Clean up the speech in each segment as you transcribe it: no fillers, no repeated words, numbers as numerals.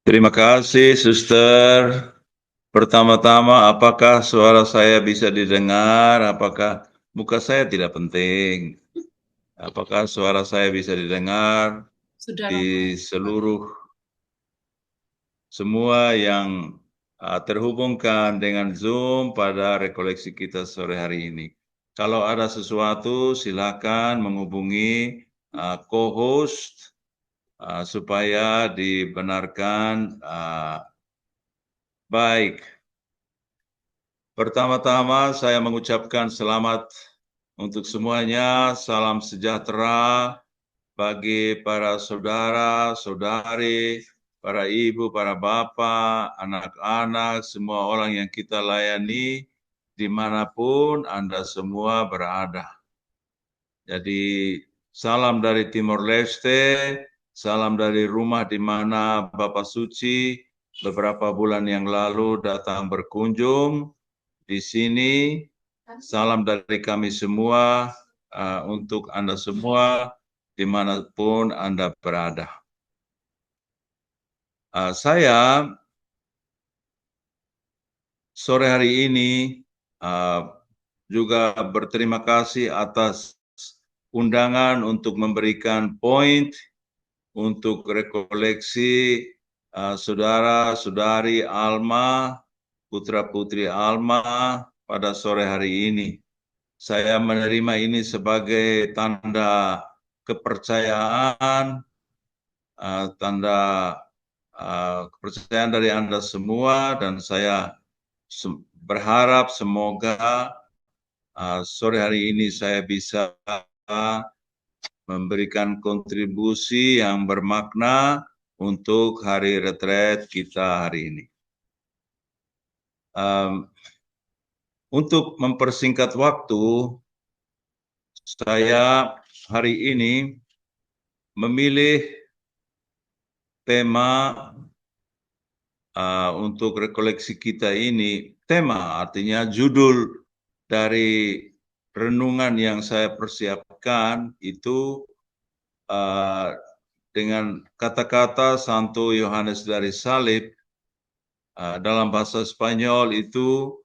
Terima kasih, Suster. Pertama-tama, apakah suara saya bisa didengar? Apakah muka saya tidak penting? Apakah suara saya bisa didengar Sudah di lama. seluruh semua yang terhubungkan dengan Zoom pada rekoleksi kita sore hari ini? Kalau ada sesuatu, silakan menghubungi co-host supaya dibenarkan. Baik. Pertama-tama saya mengucapkan selamat untuk semuanya, salam sejahtera bagi para saudara, saudari, para ibu, para bapak, anak-anak, semua orang yang kita layani dimanapun Anda semua berada. Jadi salam dari Timor Leste, salam dari rumah di mana Bapak Suci beberapa bulan yang lalu datang berkunjung di sini. Salam dari kami semua untuk Anda semua dimanapun Anda berada. Saya sore hari ini juga berterima kasih atas undangan untuk memberikan poin untuk rekoleksi saudara-saudari Alma, putra-putri Alma pada sore hari ini. Saya menerima ini sebagai tanda kepercayaan, tanda kepercayaan dari Anda semua, dan saya berharap semoga sore hari ini saya bisa memberikan kontribusi yang bermakna untuk hari retret kita hari ini. Untuk mempersingkat waktu, saya hari ini memilih tema untuk rekoleksi kita ini. Tema artinya judul dari renungan yang saya persiapkan itu dengan kata-kata Santo Yohanes dari Salib. Dalam bahasa Spanyol itu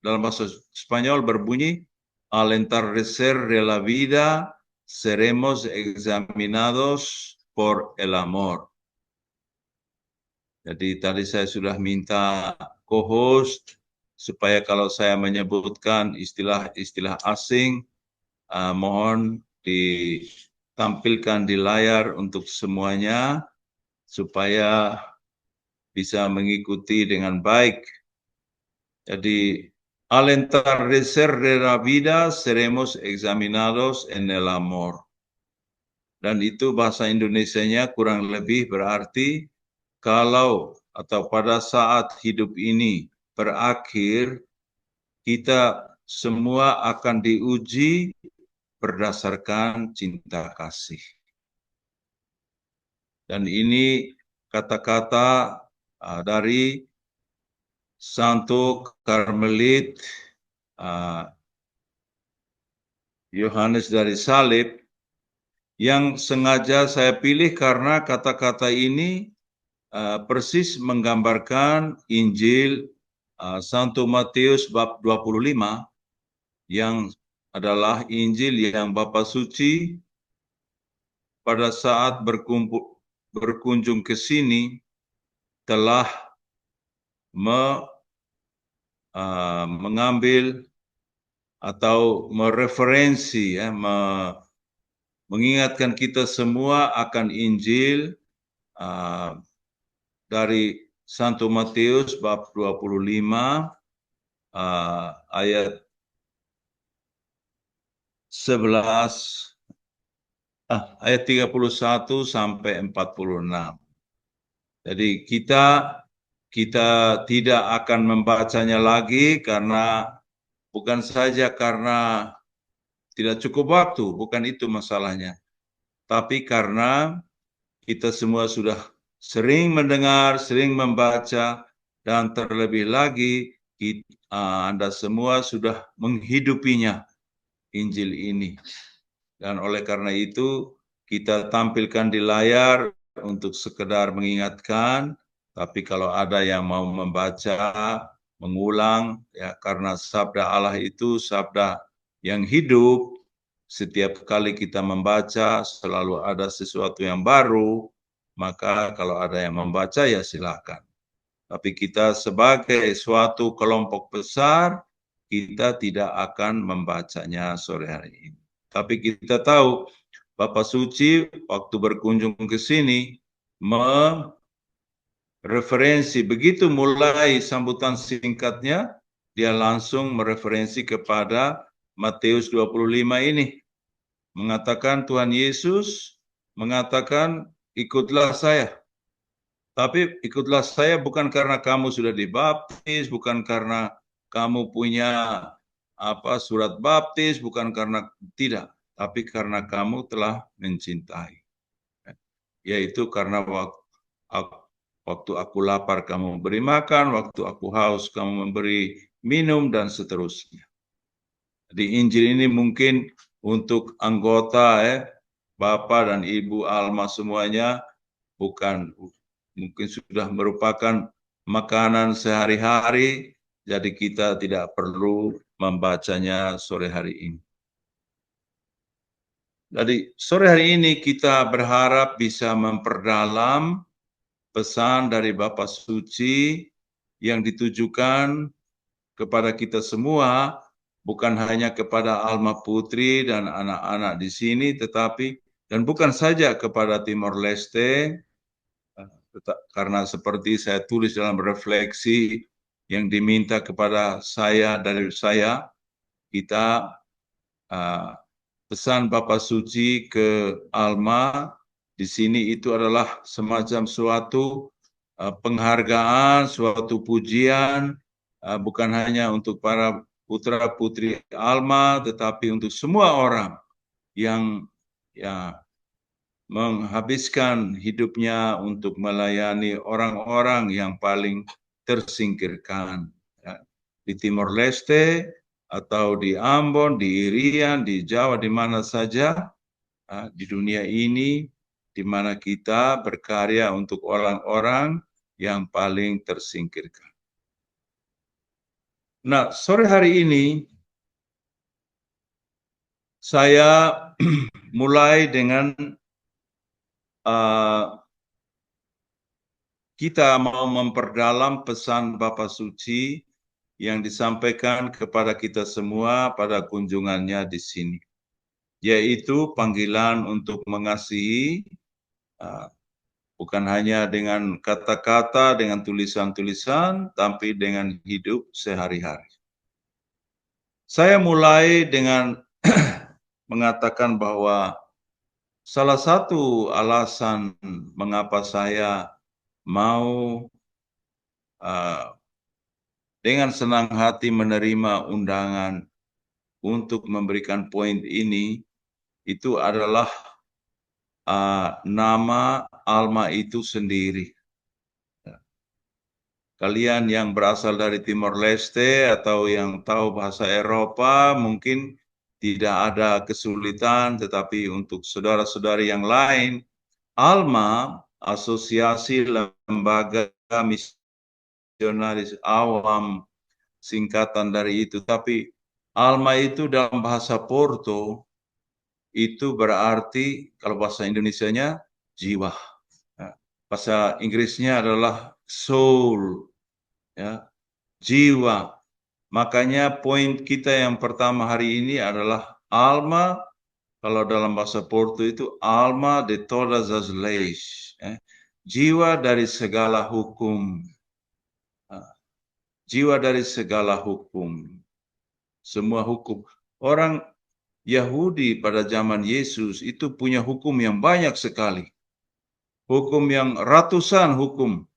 dalam bahasa Spanyol berbunyi, al entardecer de la vida seremos examinados por el amor. Jadi tadi saya sudah minta co-host supaya kalau saya menyebutkan istilah-istilah asing, mohon ditampilkan di layar untuk semuanya supaya bisa mengikuti dengan baik. Jadi, al entardecer de la vida seremos examinados en el amor. Dan itu bahasa Indonesianya kurang lebih berarti kalau atau pada saat hidup ini berakhir, kita semua akan diuji berdasarkan cinta kasih. Dan ini kata-kata dari Santo Karmelit Yohanes dari Salib yang sengaja saya pilih karena kata-kata ini persis menggambarkan Injil Santo Matius bab 25 yang adalah Injil yang Bapa Suci pada saat berkunjung ke sini telah mengambil atau mereferensi, mengingatkan kita semua akan Injil dari Santo Matius bab 25 ayat 11 ayat 31 sampai 46. Jadi kita tidak akan membacanya lagi bukan saja karena tidak cukup waktu, bukan itu masalahnya. Tapi karena kita semua sudah sering mendengar, sering membaca, dan terlebih lagi Anda semua sudah menghidupinya, Injil ini. Dan oleh karena itu kita tampilkan di layar untuk sekedar mengingatkan, tapi kalau ada yang mau membaca, mengulang, ya karena sabda Allah itu sabda yang hidup, setiap kali kita membaca selalu ada sesuatu yang baru, maka kalau ada yang membaca ya silakan. Tapi kita sebagai suatu kelompok besar, kita tidak akan membacanya sore hari ini. Tapi kita tahu Bapak Suci waktu berkunjung ke sini mereferensi, begitu mulai sambutan singkatnya, dia langsung mereferensi kepada Matius 25 ini. Mengatakan Tuhan Yesus mengatakan ikutlah saya. Tapi ikutlah saya bukan karena kamu sudah dibaptis, bukan karena kamu punya surat baptis, bukan karena tidak, tapi karena kamu telah mencintai. Yaitu karena waktu aku lapar kamu memberi makan, waktu aku haus kamu memberi minum, dan seterusnya. Di Injil ini mungkin untuk anggota Bapak dan Ibu Alma semuanya bukan, mungkin sudah merupakan makanan sehari-hari, jadi kita tidak perlu membacanya sore hari ini. Jadi sore hari ini kita berharap bisa memperdalam pesan dari Bapa Suci yang ditujukan kepada kita semua, bukan hanya kepada Alma Putri dan anak-anak di sini, tetapi dan bukan saja kepada Timor Leste, karena seperti saya tulis dalam refleksi yang diminta kepada saya dari saya, kita pesan Bapa Suci ke Alma di sini itu adalah semacam suatu penghargaan, suatu pujian, bukan hanya untuk para putra putri Alma, tetapi untuk semua orang yang menghabiskan hidupnya untuk melayani orang-orang yang paling tersingkirkan. Di Timor Leste, atau di Ambon, di Irian, di Jawa, di mana saja di dunia ini, di mana kita berkarya untuk orang-orang yang paling tersingkirkan. Nah, sore hari ini saya mulai dengan kita mau memperdalam pesan Bapa Suci yang disampaikan kepada kita semua pada kunjungannya di sini, yaitu panggilan untuk mengasihi, bukan hanya dengan kata-kata, dengan tulisan-tulisan, tapi dengan hidup sehari-hari. Saya mulai dengan mengatakan bahwa salah satu alasan mengapa saya mau dengan senang hati menerima undangan untuk memberikan poin ini, itu adalah nama Alma itu sendiri. Kalian yang berasal dari Timor Leste atau yang tahu bahasa Eropa mungkin tidak ada kesulitan, tetapi untuk saudara-saudari yang lain, Alma, Asosiasi Lembaga Misionaris Awam, singkatan dari itu. Tapi Alma itu dalam bahasa Porto itu berarti, kalau bahasa Indonesianya, jiwa. Bahasa Inggrisnya adalah soul, ya, jiwa. Makanya poin kita yang pertama hari ini adalah alma, kalau dalam bahasa Porto itu alma de todas as leis, jiwa dari segala hukum. Jiwa dari segala hukum. Semua hukum. Orang Yahudi pada zaman Yesus itu punya hukum yang banyak sekali. Hukum yang ratusan hukum.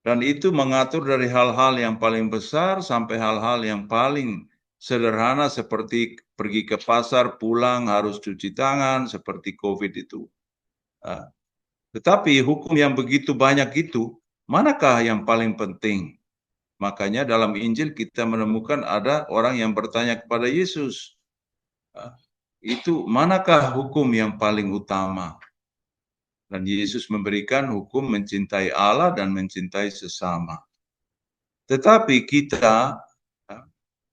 Dan itu mengatur dari hal-hal yang paling besar sampai hal-hal yang paling sederhana seperti pergi ke pasar, pulang harus cuci tangan, seperti COVID itu. Tetapi hukum yang begitu banyak itu, manakah yang paling penting? Makanya dalam Injil kita menemukan ada orang yang bertanya kepada Yesus, itu manakah hukum yang paling utama? Dan Yesus memberikan hukum mencintai Allah dan mencintai sesama. Tetapi kita,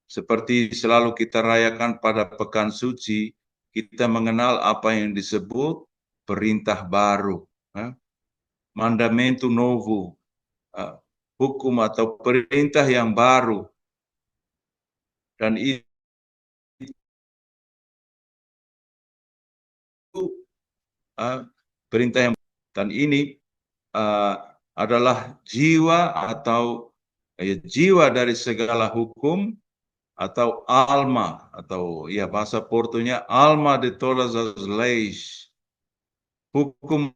seperti selalu kita rayakan pada Pekan Suci, kita mengenal apa yang disebut perintah baru, mandamentum novo, hukum atau perintah yang baru. Dan itu perintah yang, dan ini adalah jiwa atau jiwa dari segala hukum, atau alma, atau ya bahasa Portunya alma de todas as leis. Hukum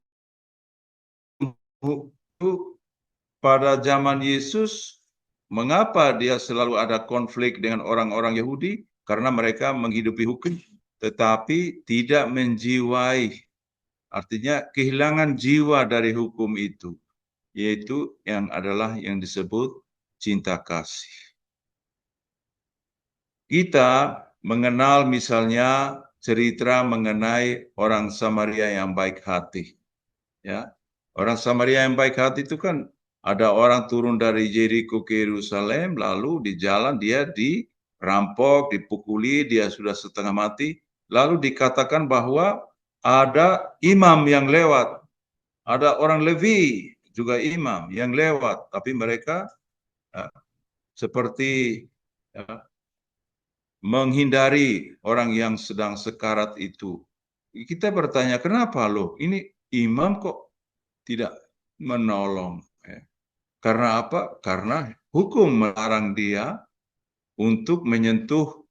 pada zaman Yesus, mengapa dia selalu ada konflik dengan orang-orang Yahudi? Karena mereka menghidupi hukum, tetapi tidak menjiwai. Artinya kehilangan jiwa dari hukum itu, yaitu yang adalah yang disebut cinta kasih. Kita mengenal misalnya cerita mengenai orang Samaria yang baik hati. Ya, orang Samaria yang baik hati itu kan ada orang turun dari Jericho ke Yerusalem, lalu di jalan dia dirampok, dipukuli, dia sudah setengah mati. Lalu dikatakan bahwa ada imam yang lewat, ada orang Levi juga imam yang lewat, tapi mereka seperti menghindari orang yang sedang sekarat itu. Kita bertanya, kenapa loh? Ini imam kok tidak menolong? Karena apa? Karena hukum melarang dia untuk menyentuh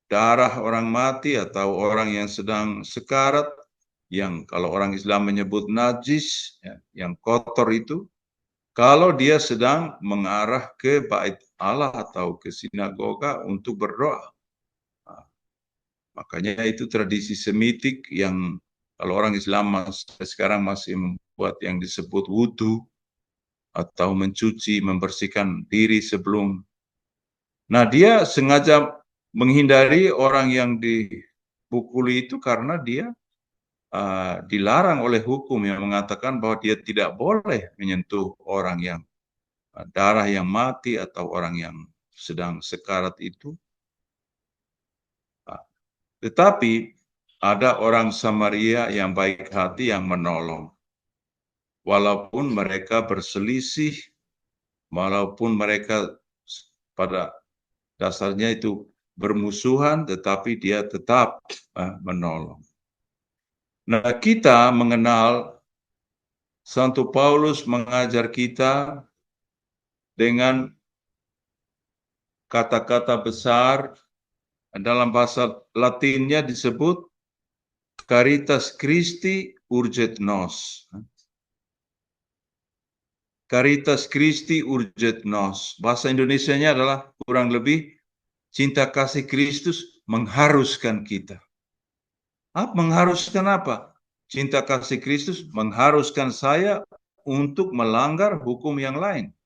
darah orang mati atau orang yang sedang sekarat, yang kalau orang Islam menyebut najis, yang kotor itu, kalau dia sedang mengarah ke bait Allah atau ke sinagoga untuk berdoa. Makanya itu tradisi Semitik yang kalau orang Islam sekarang masih membuat yang disebut wudhu atau mencuci, membersihkan diri sebelum. Nah, dia sengaja menghindari orang yang dipukuli itu karena dia dilarang oleh hukum yang mengatakan bahwa dia tidak boleh menyentuh orang yang darah yang mati atau orang yang sedang sekarat itu. Tetapi ada orang Samaria yang baik hati yang menolong. Walaupun mereka berselisih, walaupun mereka pada dasarnya itu bermusuhan, tetapi dia tetap menolong. Nah, kita mengenal Santo Paulus mengajar kita dengan kata-kata besar, dalam bahasa Latinnya disebut Caritas Christi urget nos. Caritas Christi urget nos. Bahasa Indonesianya adalah kurang lebih cinta kasih Kristus mengharuskan kita. Mengharuskan apa? Cinta kasih Kristus mengharuskan saya untuk melanggar hukum yang lain.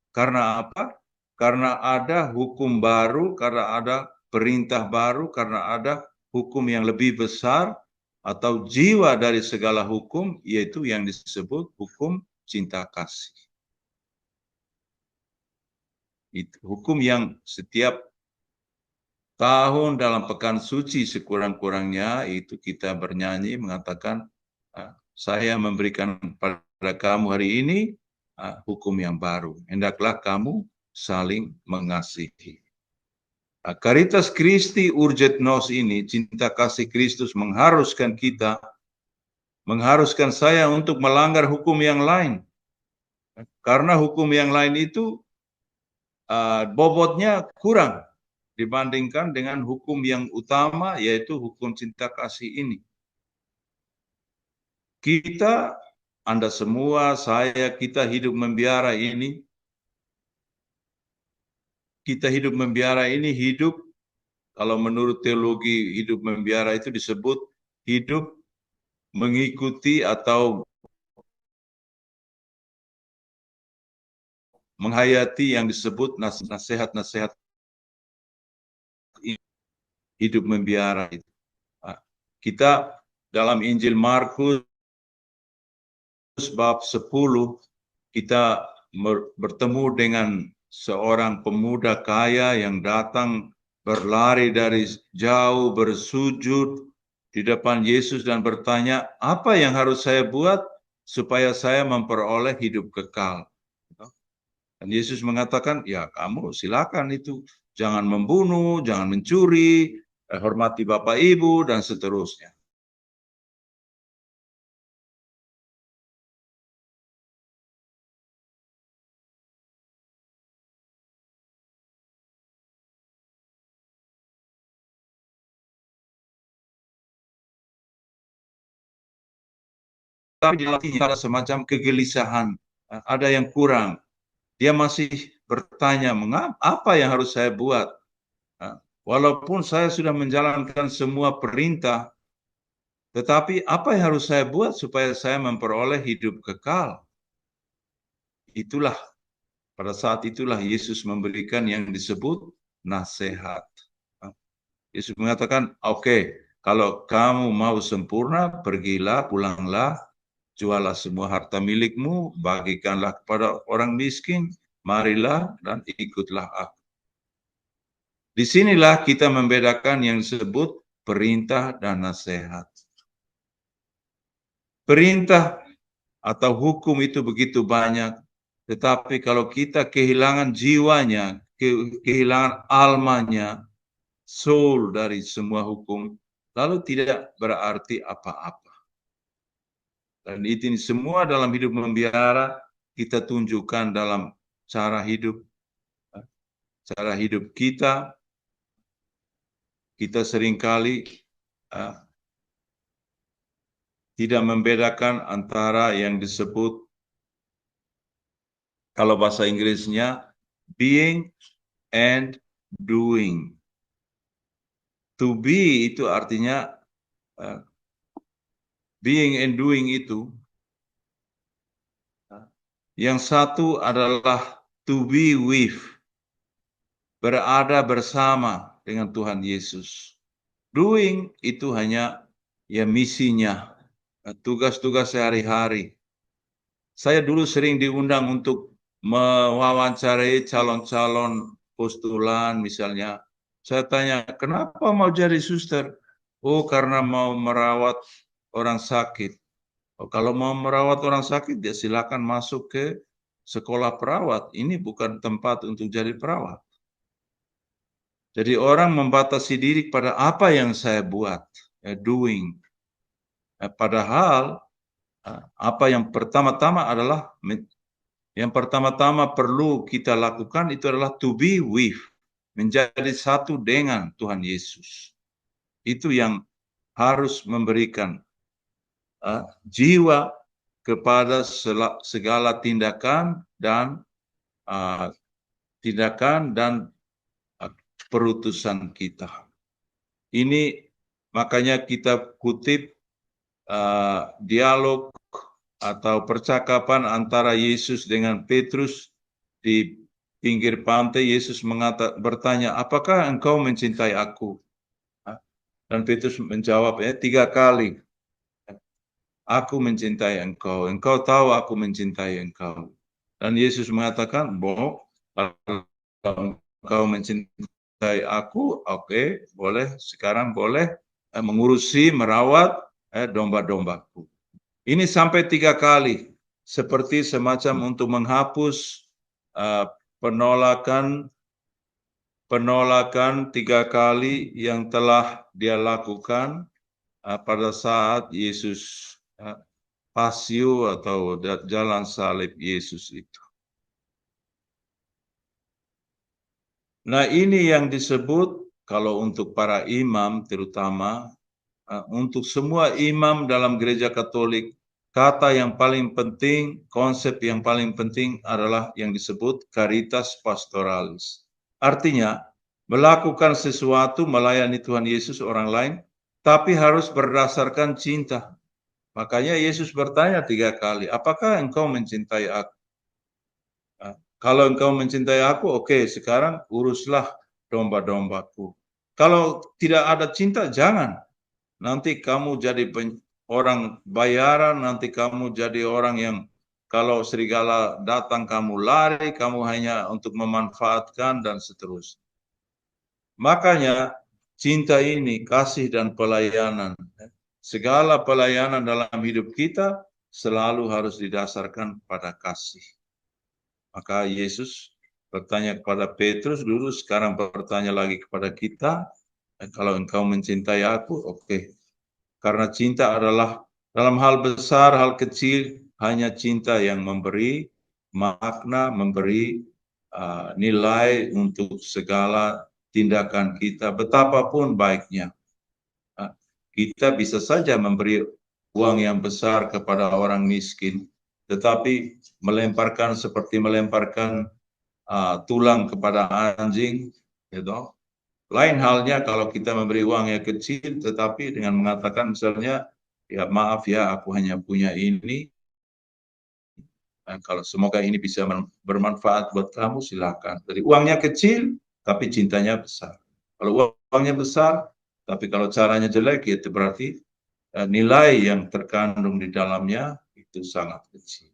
Karena apa? Karena ada hukum baru, karena ada perintah baru, karena ada hukum yang lebih besar atau jiwa dari segala hukum, yaitu yang disebut hukum cinta kasih. Itu hukum yang setiap tahun dalam Pekan Suci sekurang-kurangnya itu kita bernyanyi mengatakan, saya memberikan pada kamu hari ini hukum yang baru. Hendaklah kamu saling mengasihi. Caritas Christi urget nos ini, cinta kasih Kristus mengharuskan kita, mengharuskan saya untuk melanggar hukum yang lain. Karena hukum yang lain itu bobotnya kurang dibandingkan dengan hukum yang utama, yaitu hukum cinta kasih ini. Kita, Anda semua, saya, kita hidup membiara ini. Kita hidup membiara ini hidup, kalau menurut teologi hidup membiara itu disebut hidup mengikuti atau menghayati yang disebut nasihat-nasihat hidup membiara itu. Kita dalam Injil Markus bab 10 kita bertemu dengan seorang pemuda kaya yang datang berlari dari jauh bersujud di depan Yesus dan bertanya, apa yang harus saya buat supaya saya memperoleh hidup kekal? Dan Yesus mengatakan, ya kamu silakan itu. Jangan membunuh, jangan mencuri, hormati bapak ibu, dan seterusnya. Tapi di hatinya ada semacam kegelisahan, ada yang kurang. Dia masih bertanya, mengapa, apa yang harus saya buat? Walaupun saya sudah menjalankan semua perintah, tetapi apa yang harus saya buat supaya saya memperoleh hidup kekal? Itulah, pada saat itulah Yesus memberikan yang disebut nasihat. Yesus mengatakan, oke, kalau kamu mau sempurna, pergilah, pulanglah, jualah semua harta milikmu, bagikanlah kepada orang miskin, marilah dan ikutlah aku. Disinilah kita membedakan yang disebut perintah dan nasihat. Perintah atau hukum itu begitu banyak, tetapi kalau kita kehilangan jiwanya, kehilangan almanya, soul dari semua hukum, lalu tidak berarti apa-apa. Dan itu semua dalam hidup membiara kita tunjukkan dalam cara hidup kita. Kita seringkali tidak membedakan antara yang disebut, kalau bahasa Inggrisnya, being and doing. To be itu artinya, being and doing itu, yang satu adalah to be with, berada bersama dengan Tuhan Yesus. Doing itu hanya ya misinya, tugas-tugas sehari-hari. Saya dulu sering diundang untuk mewawancarai calon-calon postulan misalnya. Saya tanya, kenapa mau jadi suster? Oh, karena mau merawat orang sakit. Oh, kalau mau merawat orang sakit, ya silakan masuk ke sekolah perawat. Ini bukan tempat untuk jadi perawat. Jadi orang membatasi diri pada apa yang saya buat, doing. Padahal apa yang pertama-tama adalah, yang pertama-tama perlu kita lakukan itu adalah to be with, menjadi satu dengan Tuhan Yesus. Itu yang harus memberikan jiwa kepada segala tindakan dan perutusan kita. Ini makanya kita kutip dialog atau percakapan antara Yesus dengan Petrus di pinggir pantai. Yesus bertanya, apakah engkau mencintai aku? Dan Petrus menjawab 3 kali, aku mencintai engkau, engkau tahu aku mencintai engkau. Dan Yesus mengatakan, kalau engkau mencintai aku, oke, boleh, sekarang boleh mengurusi, merawat domba-dombaku. Ini sampai 3 kali, seperti semacam untuk menghapus penolakan 3 kali yang telah dia lakukan pada saat Yesus pasio atau jalan salib Yesus itu. Nah, ini yang disebut, kalau untuk para imam terutama, untuk semua imam dalam gereja Katolik, kata yang paling penting, konsep yang paling penting adalah yang disebut caritas pastoralis. Artinya, melakukan sesuatu melayani Tuhan Yesus orang lain, tapi harus berdasarkan cinta. Makanya Yesus bertanya 3 kali, apakah engkau mencintai aku? Kalau engkau mencintai aku, oke, sekarang uruslah domba-dombaku. Kalau tidak ada cinta, jangan. Nanti kamu jadi orang bayaran, nanti kamu jadi orang yang kalau serigala datang kamu lari, kamu hanya untuk memanfaatkan dan seterusnya. Makanya cinta ini, kasih dan pelayanan. Segala pelayanan dalam hidup kita selalu harus didasarkan pada kasih. Maka Yesus bertanya kepada Petrus dulu, sekarang bertanya lagi kepada kita, kalau engkau mencintai aku, oke. Karena cinta adalah dalam hal besar, hal kecil, hanya cinta yang memberi makna, memberi nilai untuk segala tindakan kita, betapapun baiknya. Kita bisa saja memberi uang yang besar kepada orang miskin, tetapi melemparkan seperti melemparkan tulang kepada anjing, gitu. Lain halnya kalau kita memberi uang yang kecil, tetapi dengan mengatakan misalnya, ya maaf ya, aku hanya punya ini, kalau semoga ini bisa bermanfaat buat kamu, silakan. Jadi uangnya kecil, tapi cintanya besar. Kalau uangnya besar, tapi kalau caranya jelek, itu berarti nilai yang terkandung di dalamnya itu sangat kecil.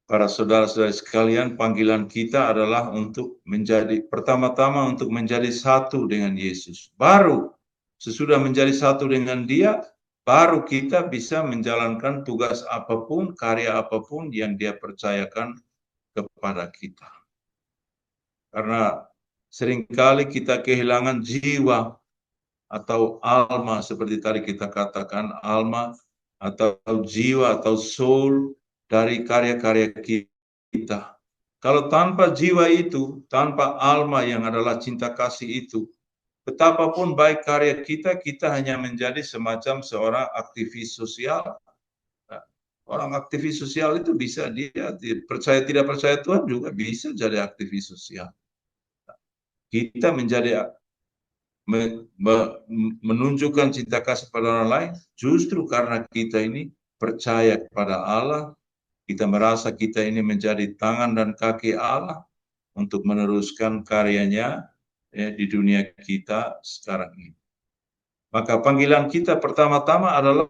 Para saudara-saudari sekalian, panggilan kita adalah untuk menjadi, pertama-tama untuk menjadi satu dengan Yesus. Baru sesudah menjadi satu dengan Dia, baru kita bisa menjalankan tugas apapun, karya apapun yang Dia percayakan kepada kita. Karena seringkali kita kehilangan jiwa atau alma, seperti tadi kita katakan, alma atau jiwa atau soul dari karya-karya kita. Kalau tanpa jiwa itu, tanpa alma yang adalah cinta kasih itu, betapapun baik karya kita, kita hanya menjadi semacam seorang aktivis sosial. Orang aktivis sosial itu bisa dia percaya tidak percaya Tuhan juga bisa jadi aktivis sosial. Kita menjadi menunjukkan cinta kasih pada orang lain justru karena kita ini percaya kepada Allah, kita merasa kita ini menjadi tangan dan kaki Allah untuk meneruskan karyanya di dunia kita sekarang ini. Maka panggilan kita pertama-tama adalah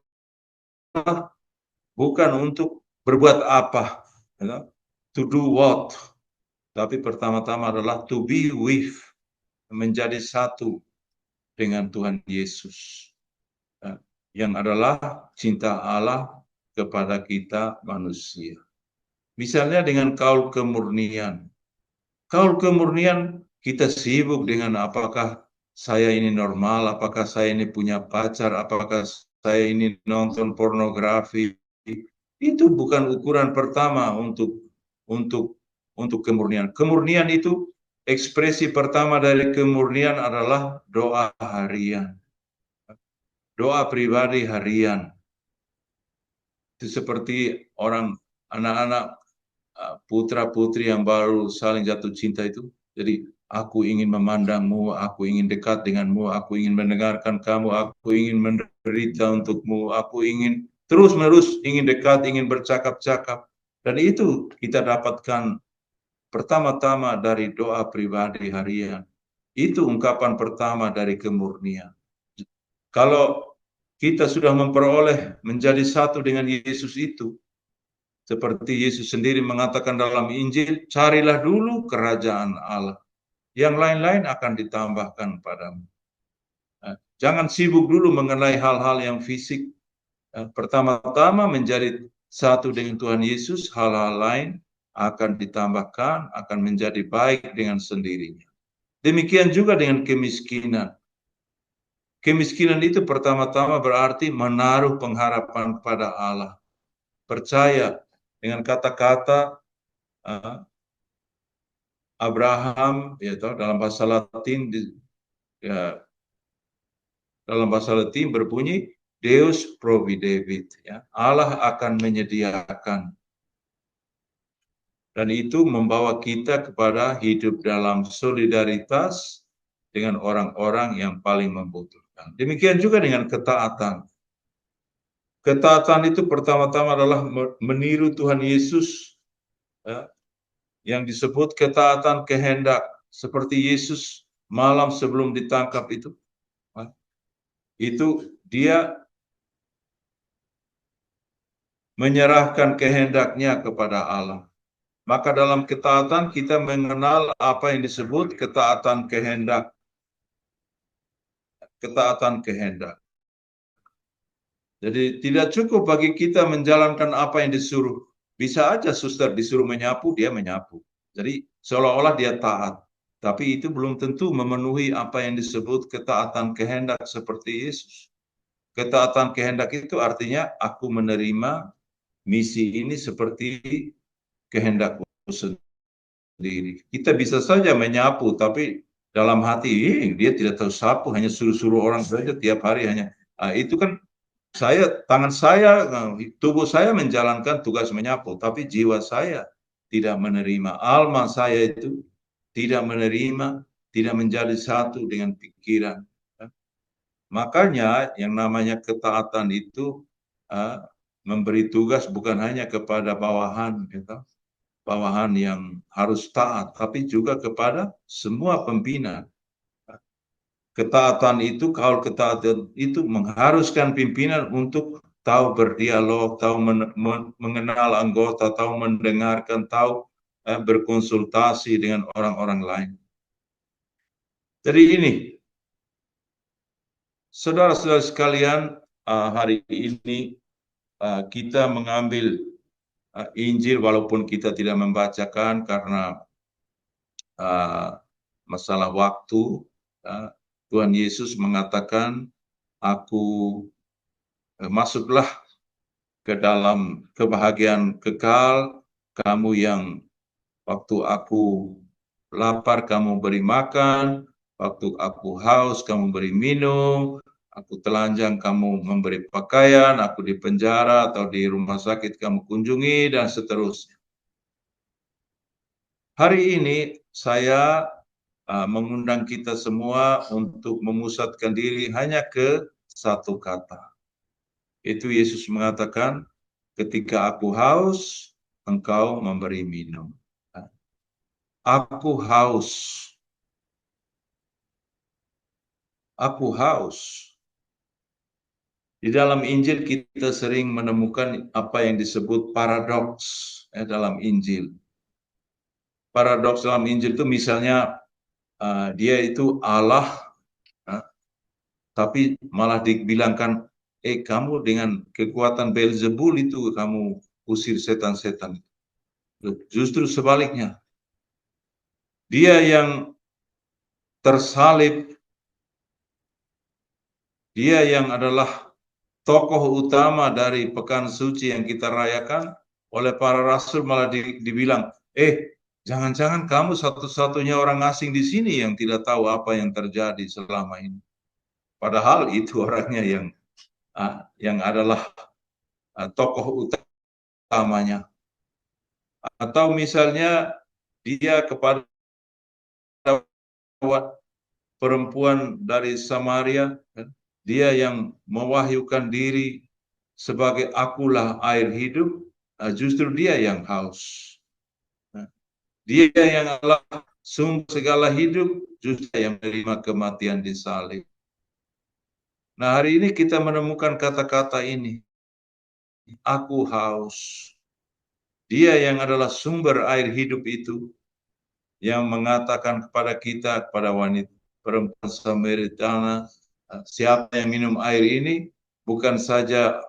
bukan untuk berbuat apa, to do what, tapi pertama-tama adalah to be with, menjadi satu dengan Tuhan Yesus, yang adalah cinta Allah kepada kita manusia. Misalnya dengan kaul kemurnian. Kaul kemurnian kita sibuk dengan apakah saya ini normal, apakah saya ini punya pacar, apakah saya ini nonton pornografi. Itu bukan ukuran pertama untuk kemurnian. Kemurnian itu ekspresi pertama dari kemurnian adalah doa harian. Doa pribadi harian. Itu seperti orang anak-anak putra-putri yang baru saling jatuh cinta itu. Jadi, aku ingin memandangmu, aku ingin dekat denganmu, aku ingin mendengarkan kamu, aku ingin menderita untukmu, aku ingin terus-menerus ingin dekat, ingin bercakap-cakap. Dan itu kita dapatkan pertama-tama dari doa pribadi harian. Itu ungkapan pertama dari kemurnian. Kalau kita sudah memperoleh menjadi satu dengan Yesus itu, seperti Yesus sendiri mengatakan dalam Injil, carilah dulu kerajaan Allah. Yang lain-lain akan ditambahkan padamu. Jangan sibuk dulu mengenai hal-hal yang fisik. Pertama-tama menjadi satu dengan Tuhan Yesus, hal-hal lain akan ditambahkan, akan menjadi baik dengan sendirinya. Demikian juga dengan kemiskinan. Kemiskinan itu pertama-tama berarti menaruh pengharapan pada Allah. Percaya dengan kata-kata Abraham, ya, dalam bahasa Latin, dalam bahasa Latin berbunyi Deus providebit, ya, Allah akan menyediakan. Dan itu membawa kita kepada hidup dalam solidaritas dengan orang-orang yang paling membutuhkan. Demikian juga dengan ketaatan. Ketaatan itu pertama-tama adalah meniru Tuhan Yesus, ya, yang disebut ketaatan kehendak, seperti Yesus malam sebelum ditangkap itu dia menyerahkan kehendaknya kepada Allah. Maka dalam ketaatan kita mengenal apa yang disebut ketaatan kehendak. Ketaatan kehendak. Jadi tidak cukup bagi kita menjalankan apa yang disuruh. Bisa aja suster disuruh menyapu, dia menyapu. Jadi seolah-olah dia taat. Tapi itu belum tentu memenuhi apa yang disebut ketaatan kehendak seperti Yesus. Ketaatan kehendak itu artinya aku menerima misi ini seperti kehendakku sendiri. Kita bisa saja menyapu, tapi dalam hati dia tidak tahu sapu, hanya suruh-suruh orang saja tiap hari hanya. Itu kan tangan saya, tubuh saya menjalankan tugas menyapu, tapi jiwa saya tidak menerima. Alma saya itu tidak menerima, tidak menjadi satu dengan pikiran. Makanya yang namanya ketaatan itu memberi tugas bukan hanya kepada bawahan, gitu, bawahan yang harus taat, tapi juga kepada semua pembina. Ketaatan itu, kalau ketaatan itu mengharuskan pimpinan untuk tahu berdialog, tahu mengenal anggota, tahu mendengarkan, tahu berkonsultasi dengan orang-orang lain. Jadi ini, saudara-saudara sekalian, hari ini kita mengambil Injil walaupun kita tidak membacakan karena masalah waktu. Tuhan Yesus mengatakan, aku masuklah ke dalam kebahagiaan kekal, kamu yang waktu aku lapar kamu beri makan, waktu aku haus kamu beri minum, aku telanjang kamu memberi pakaian, aku di penjara atau di rumah sakit kamu kunjungi, dan seterusnya. Hari ini saya mengundang kita semua untuk memusatkan diri hanya ke satu kata. Itu Yesus mengatakan, ketika aku haus, engkau memberi minum. Aku haus. Aku haus. Di dalam Injil kita sering menemukan apa yang disebut paradoks dalam Injil. Paradoks dalam Injil itu misalnya dia itu Allah, tapi malah dibilangkan, kamu dengan kekuatan Beelzebul itu kamu usir setan-setan. Justru sebaliknya, dia yang tersalib, dia yang adalah tokoh utama dari Pekan Suci yang kita rayakan, oleh para rasul malah dibilang, jangan-jangan kamu satu-satunya orang asing di sini yang tidak tahu apa yang terjadi selama ini. Padahal itu orangnya yang adalah tokoh utamanya. Atau misalnya dia kepada perempuan dari Samaria, dia yang mewahyukan diri sebagai akulah air hidup, justru dia yang haus. Dia yang adalah sumber segala hidup, justru yang menerima kematian di salib. Nah, hari ini kita menemukan kata-kata ini. Aku haus. Dia yang adalah sumber air hidup itu, yang mengatakan kepada kita, kepada wanita perempuan Samaritana, siapa yang minum air ini, bukan saja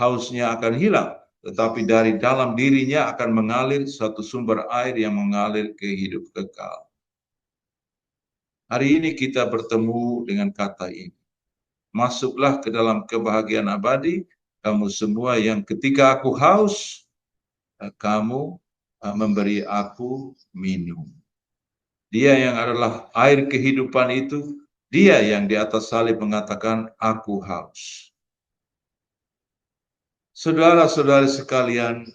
hausnya akan hilang, tetapi dari dalam dirinya akan mengalir suatu sumber air yang mengalir ke hidup kekal. Hari ini kita bertemu dengan kata ini. Masuklah ke dalam kebahagiaan abadi, kamu semua yang ketika aku haus, kamu memberi aku minum. Dia yang adalah air kehidupan itu, dia yang di atas salib mengatakan, aku haus. Saudara-saudari sekalian,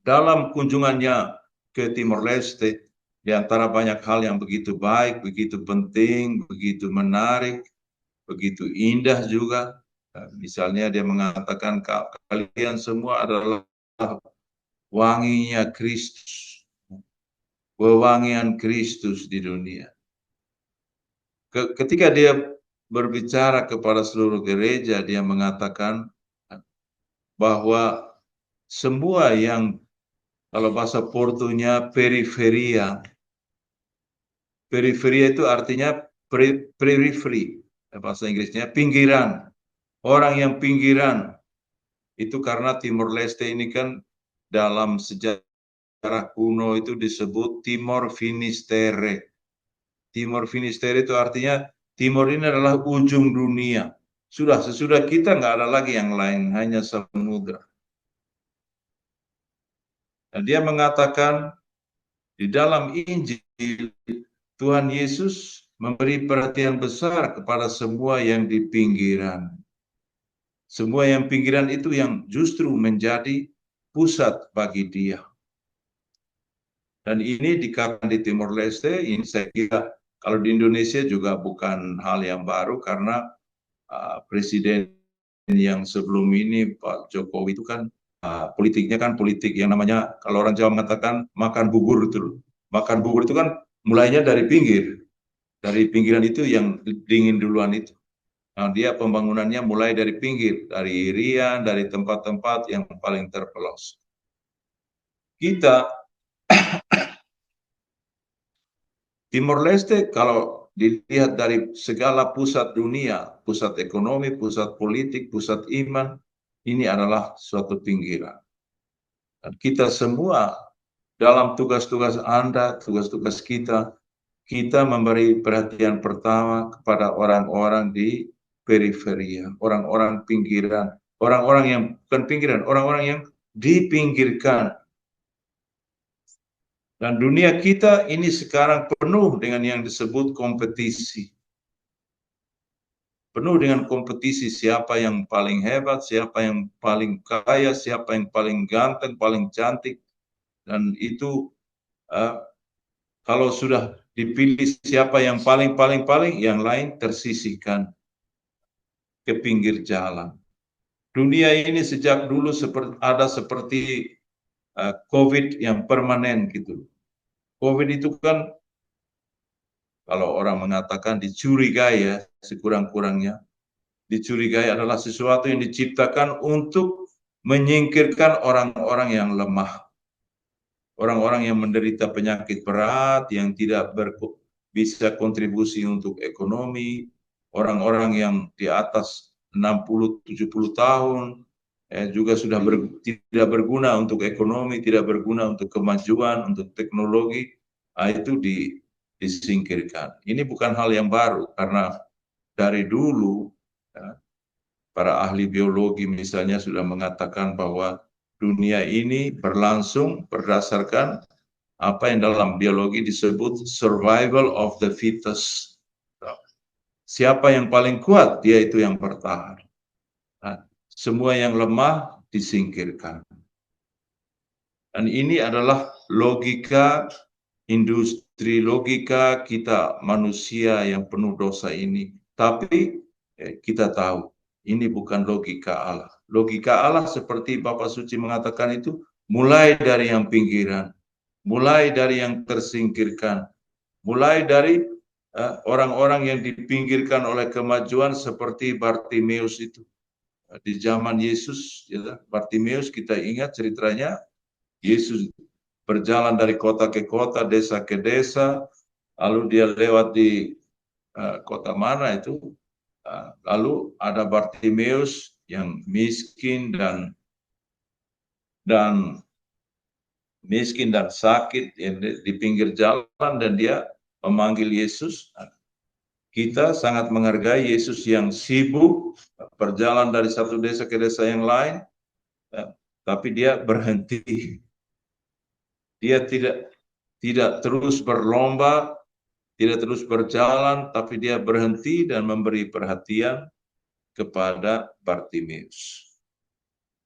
dalam kunjungannya ke Timor Leste, di antara banyak hal yang begitu baik, begitu penting, begitu menarik, begitu indah juga, misalnya dia mengatakan, kalian semua adalah wanginya Kristus, wewangian Kristus di dunia. Ketika dia berbicara kepada seluruh gereja, dia mengatakan, bahwa semua yang, kalau bahasa Portunya, periferia. Periferia itu artinya periphery, bahasa Inggrisnya pinggiran. Orang yang pinggiran, itu karena Timor Leste ini kan dalam sejarah kuno itu disebut Timor Finisterre. Timor Finisterre itu artinya Timor ini adalah ujung dunia. Sesudah kita nggak ada lagi yang lain, hanya samudra. Dan dia mengatakan di dalam Injil, Tuhan Yesus memberi perhatian besar kepada semua yang di pinggiran. Semua yang pinggiran itu yang justru menjadi pusat bagi dia. Dan ini dikatakan di Timor Leste, ini saya kira kalau di Indonesia juga bukan hal yang baru karena presiden yang sebelum ini Pak Jokowi itu kan politiknya kan politik yang namanya, kalau orang Jawa mengatakan makan bubur itu. Makan bubur itu kan mulainya dari pinggir. Dari pinggiran itu yang dingin duluan itu. Nah, dia pembangunannya mulai dari pinggir, dari Irian, dari tempat-tempat yang paling terpelosok. Kita, Timor Leste, kalau dilihat dari segala pusat dunia, pusat ekonomi, pusat politik, pusat iman, ini adalah suatu pinggiran. Dan kita semua dalam tugas-tugas Anda, tugas-tugas kita memberi perhatian pertama kepada orang-orang di periferia, orang-orang pinggiran, orang-orang yang bukan pinggiran, orang-orang yang dipinggirkan. Dan dunia kita ini sekarang penuh dengan yang disebut kompetisi. Penuh dengan kompetisi, siapa yang paling hebat, siapa yang paling kaya, siapa yang paling ganteng, paling cantik. Dan itu kalau sudah dipilih siapa yang paling, yang lain tersisihkan ke pinggir jalan. Dunia ini sejak dulu ada seperti COVID yang permanen gitu. COVID itu kan kalau orang mengatakan dicurigai ya, sekurang-kurangnya. Dicurigai adalah sesuatu yang diciptakan untuk menyingkirkan orang-orang yang lemah. Orang-orang yang menderita penyakit berat, yang tidak bisa kontribusi untuk ekonomi, orang-orang yang di atas 60-70 tahun, juga sudah tidak berguna untuk ekonomi, tidak berguna untuk kemajuan, untuk teknologi, itu disingkirkan. Ini bukan hal yang baru, karena dari dulu, ya, para ahli biologi misalnya sudah mengatakan bahwa dunia ini berlangsung berdasarkan apa yang dalam biologi disebut survival of the fittest. Siapa yang paling kuat, dia itu yang bertahan. Nah, semua yang lemah disingkirkan. Dan ini adalah logika industri, logika kita manusia yang penuh dosa ini. Tapi kita tahu, ini bukan logika Allah. Logika Allah seperti Bapak Suci mengatakan itu, mulai dari yang pinggiran, mulai dari yang tersingkirkan, mulai dari orang-orang yang dipinggirkan oleh kemajuan seperti Bartimeus itu. Di zaman Yesus, ya, Bartimeus kita ingat ceritanya, Yesus berjalan dari kota ke kota, desa ke desa, lalu dia lewat di kota mana itu, lalu ada Bartimeus yang miskin dan sakit di pinggir jalan, dan dia memanggil Yesus. Kita sangat menghargai Yesus yang sibuk berjalan dari satu desa ke desa yang lain, tapi dia berhenti. Dia tidak terus berlomba, tidak terus berjalan, tapi dia berhenti dan memberi perhatian kepada Bartimeus.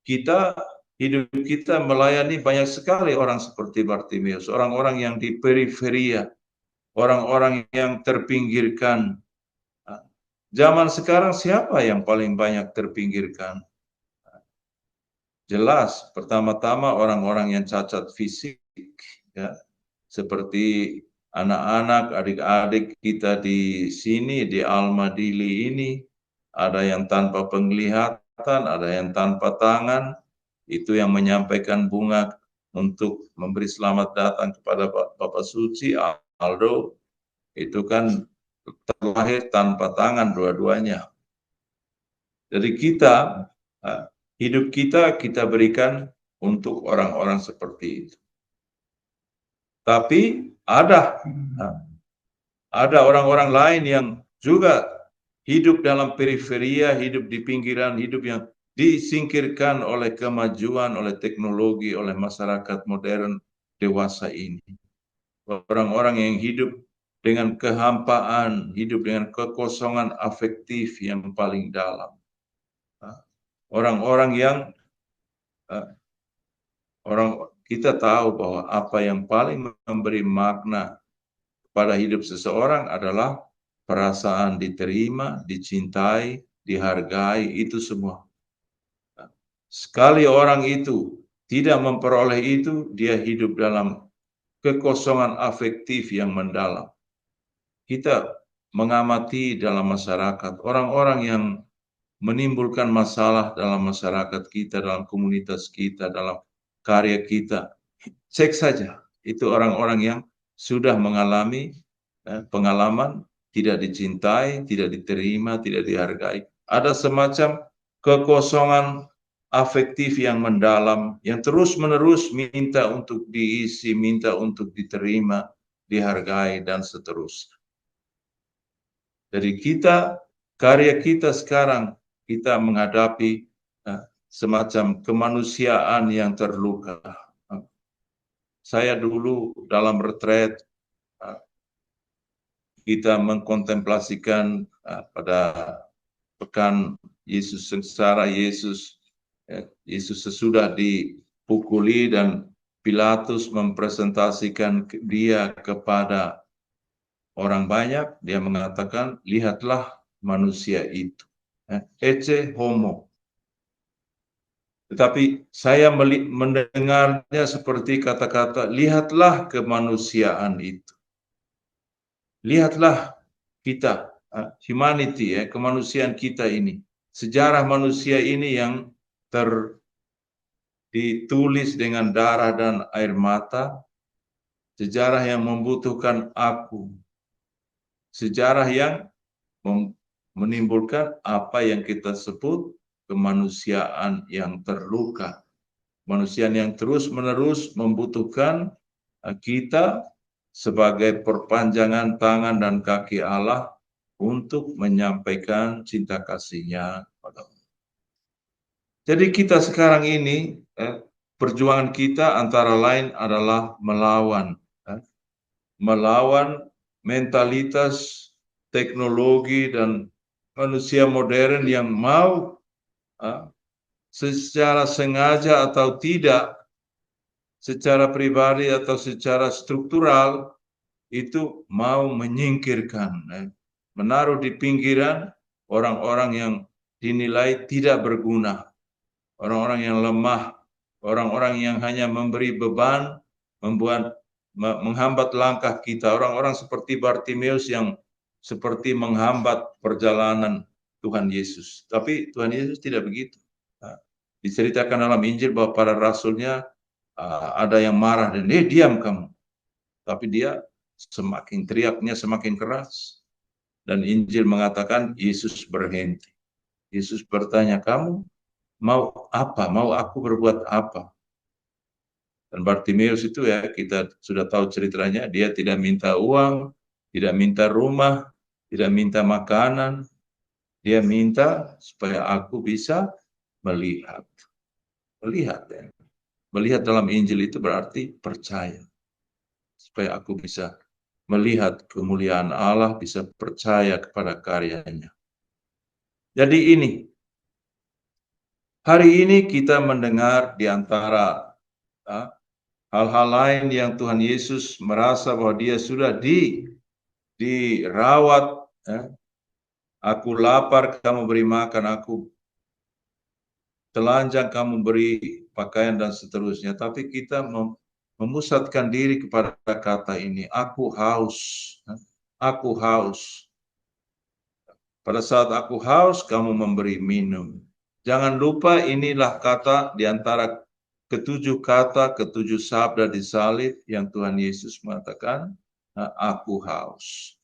Hidup kita melayani banyak sekali orang seperti Bartimeus, orang-orang yang di periferia, orang-orang yang terpinggirkan. Zaman sekarang siapa yang paling banyak terpinggirkan? Jelas, pertama-tama orang-orang yang cacat fisik, ya, seperti anak-anak, adik-adik kita di sini, di Al-Madili ini, ada yang tanpa penglihatan, ada yang tanpa tangan, itu yang menyampaikan bunga untuk memberi selamat datang kepada Bapak Suci, Aldo, itu kan terlahir tanpa tangan dua-duanya. Jadi kita, hidup kita berikan untuk orang-orang seperti itu. Tapi ada orang-orang lain yang juga hidup dalam periferia, hidup di pinggiran, hidup yang disingkirkan oleh kemajuan, oleh teknologi, oleh masyarakat modern dewasa ini. Orang-orang yang hidup dengan kehampaan, hidup dengan kekosongan afektif yang paling dalam. Orang-orang yang kita tahu bahwa apa yang paling memberi makna pada hidup seseorang adalah perasaan diterima, dicintai, dihargai, itu semua. Sekali orang itu tidak memperoleh itu, dia hidup dalam kekosongan afektif yang mendalam. Kita mengamati dalam masyarakat, orang-orang yang menimbulkan masalah dalam masyarakat kita, dalam komunitas kita, dalam karya kita. Cek saja, itu orang-orang yang sudah mengalami pengalaman tidak dicintai, tidak diterima, tidak dihargai. Ada semacam kekosongan afektif yang mendalam, yang terus-menerus minta untuk diisi, minta untuk diterima, dihargai, dan seterusnya. Jadi karya kita sekarang, kita menghadapi semacam kemanusiaan yang terluka. Saya dulu dalam retret, kita mengkontemplasikan pada pekan Yesus sengsara, Yesus sesudah dipukuli dan Pilatus mempresentasikan dia kepada orang banyak. Dia mengatakan, lihatlah manusia itu, ecce homo. Tetapi saya mendengarnya seperti kata-kata, lihatlah kemanusiaan itu. Lihatlah kita, humanity, kemanusiaan kita ini. Sejarah manusia ini yang ditulis dengan darah dan air mata. Sejarah yang membutuhkan aku. Sejarah yang menimbulkan apa yang kita sebut kemanusiaan yang terluka. Manusia yang terus-menerus membutuhkan kita sebagai perpanjangan tangan dan kaki Allah untuk menyampaikan cinta kasih-Nya kepada Allah. Jadi kita sekarang ini, perjuangan kita antara lain adalah melawan mentalitas teknologi dan manusia modern yang mau secara sengaja atau tidak, secara pribadi atau secara struktural, itu mau menyingkirkan, menaruh di pinggiran orang-orang yang dinilai tidak berguna, orang-orang yang lemah, orang-orang yang hanya memberi beban, menghambat langkah kita, orang-orang seperti Bartimeus yang seperti menghambat perjalanan Tuhan Yesus. Tapi Tuhan Yesus tidak begitu. Diceritakan dalam Injil bahwa para rasulnya ada yang marah dan diam kamu. Tapi dia semakin teriaknya semakin keras. Dan Injil mengatakan Yesus berhenti. Yesus bertanya, kamu mau apa? Mau aku berbuat apa? Dan Bartimeus itu kita sudah tahu ceritanya, dia tidak minta uang, tidak minta rumah, tidak minta makanan. Dia minta supaya aku bisa melihat. Melihat dalam Injil itu berarti percaya. Supaya aku bisa melihat kemuliaan Allah, bisa percaya kepada karya-Nya. Jadi hari ini kita mendengar di antara hal-hal lain yang Tuhan Yesus merasa bahwa dia sudah dirawat. Aku lapar, kamu beri makan, aku telanjang, kamu beri pakaian, dan seterusnya. Tapi kita memusatkan diri kepada kata ini, aku haus. Aku haus. Pada saat aku haus, kamu memberi minum. Jangan lupa inilah kata di antara ketujuh kata, ketujuh sabda di salib yang Tuhan Yesus mengatakan, aku haus.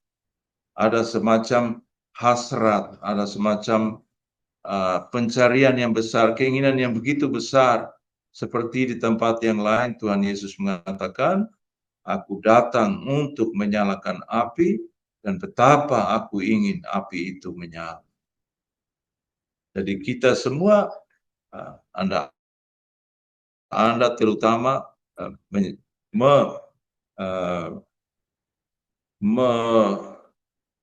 Ada semacam hasrat, ada semacam pencarian yang besar, keinginan yang begitu besar. Seperti di tempat yang lain Tuhan Yesus mengatakan, aku datang untuk menyalakan api dan betapa aku ingin api itu menyala. Jadi kita semua, Anda terutama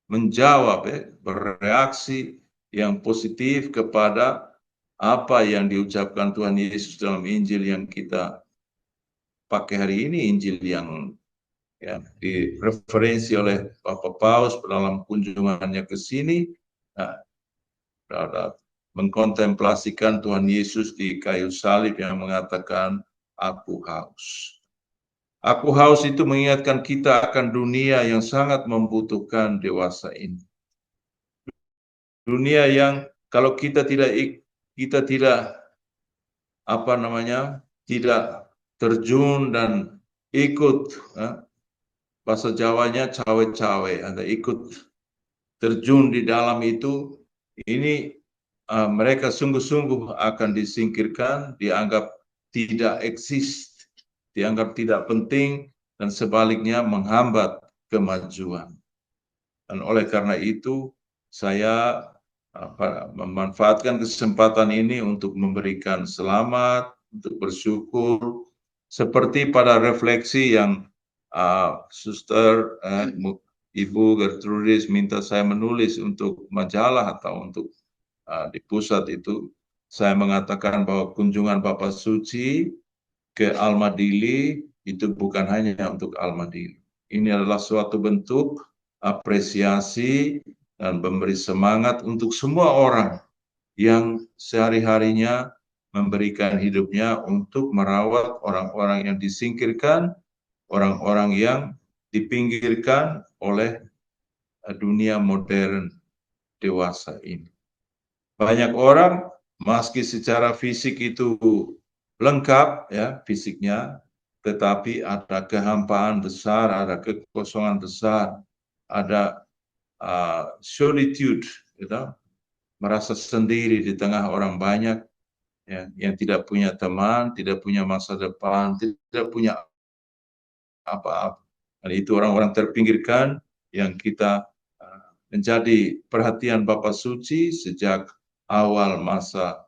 menjawab, bereaksi yang positif kepada apa yang diucapkan Tuhan Yesus dalam Injil yang kita pakai hari ini, Injil yang direferensi oleh Bapak Paus dalam kunjungannya ke sini, mengkontemplasikan Tuhan Yesus di kayu salib yang mengatakan, aku haus. Aku haus itu mengingatkan kita akan dunia yang sangat membutuhkan dewasa ini. Dunia yang kalau kita tidak tidak terjun dan ikut, bahasa Jawanya cawe-cawe, Anda ikut terjun di dalam itu, ini mereka sungguh-sungguh akan disingkirkan, dianggap tidak eksis, dianggap tidak penting, dan sebaliknya menghambat kemajuan. Dan oleh karena itu, saya memanfaatkan kesempatan ini untuk memberikan selamat, untuk bersyukur, seperti pada refleksi yang Suster Ibu Gertrudis minta saya menulis untuk majalah atau untuk di pusat itu, saya mengatakan bahwa kunjungan Bapak Suci ke Al-Madili itu bukan hanya untuk Al-Madili. Ini adalah suatu bentuk apresiasi dan memberi semangat untuk semua orang yang sehari-harinya memberikan hidupnya untuk merawat orang-orang yang disingkirkan, orang-orang yang dipinggirkan oleh dunia modern dewasa ini. Banyak orang, meski secara fisik itu lengkap, ya, fisiknya, tetapi ada kehampaan besar, ada kekosongan besar, ada solitude, merasa sendiri di tengah orang banyak, ya, yang tidak punya teman, tidak punya masa depan, tidak punya apa-apa. Dan itu orang-orang terpinggirkan yang kita menjadi perhatian Bapak Suci sejak awal masa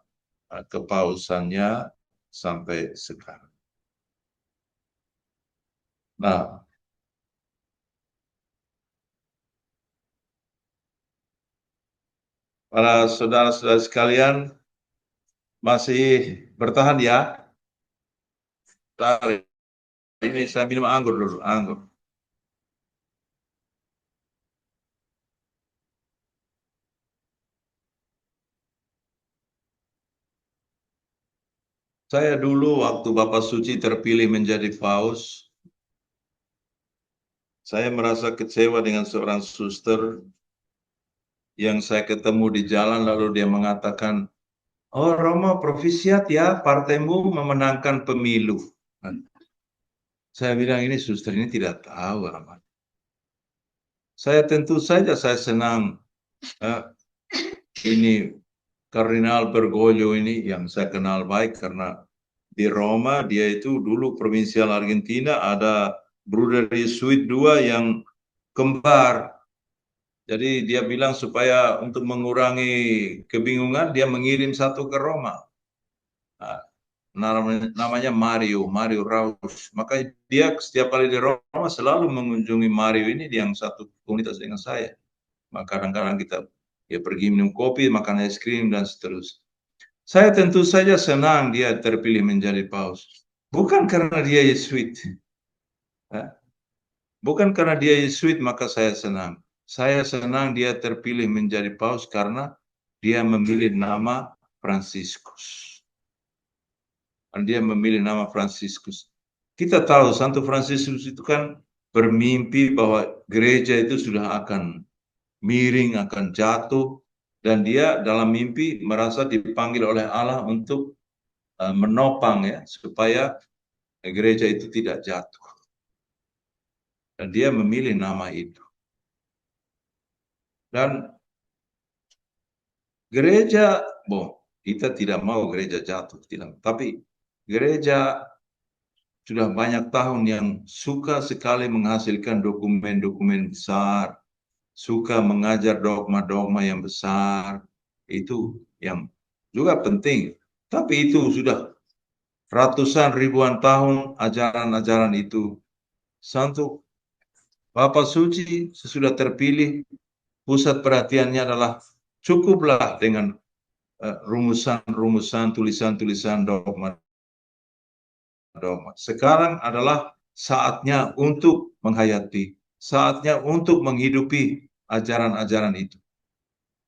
kepausannya sampai sekarang. Nah, para saudara-saudara sekalian, masih bertahan ya? Tarik. Ini saya minum anggur dulu, anggur. Saya dulu waktu Bapak Suci terpilih menjadi paus, saya merasa kecewa dengan seorang suster yang saya ketemu di jalan lalu dia mengatakan, oh Romo, profisiat ya, partaimu memenangkan pemilu. Saya bilang ini suster ini tidak tahu amat. Saya tentu saja saya senang ini Kardinal Bergoglio ini yang saya kenal baik karena di Roma dia itu dulu provinsial Argentina, ada bruder Yesuit dua yang kembar. Jadi dia bilang supaya untuk mengurangi kebingungan dia mengirim satu ke Roma. Namanya Mario Raus. Maka dia setiap kali di Roma selalu mengunjungi Mario ini yang satu komunitas dengan saya. Maka kadang-kadang kita pergi minum kopi, makan es krim dan seterusnya. Saya tentu saja senang dia terpilih menjadi paus. Bukan karena dia Yesuit. Bukan karena dia Yesuit maka saya senang. Saya senang dia terpilih menjadi paus karena dia memilih nama Fransiskus. Dia memilih nama Fransiskus. Kita tahu Santo Fransiskus itu kan bermimpi bahwa gereja itu sudah akan miring, akan jatuh, dan dia dalam mimpi merasa dipanggil oleh Allah untuk menopang ya supaya gereja itu tidak jatuh. Dan dia memilih nama itu. Dan gereja, kita tidak mau gereja jatuh, tidak. Tapi gereja sudah banyak tahun yang suka sekali menghasilkan dokumen-dokumen besar, suka mengajar dogma-dogma yang besar, itu yang juga penting. Tapi itu sudah ratusan ribuan tahun ajaran-ajaran itu. Santo Bapak Suci sesudah terpilih, pusat perhatiannya adalah cukuplah dengan rumusan-rumusan, tulisan-tulisan dogma. Sekarang adalah saatnya untuk menghayati, saatnya untuk menghidupi ajaran-ajaran itu.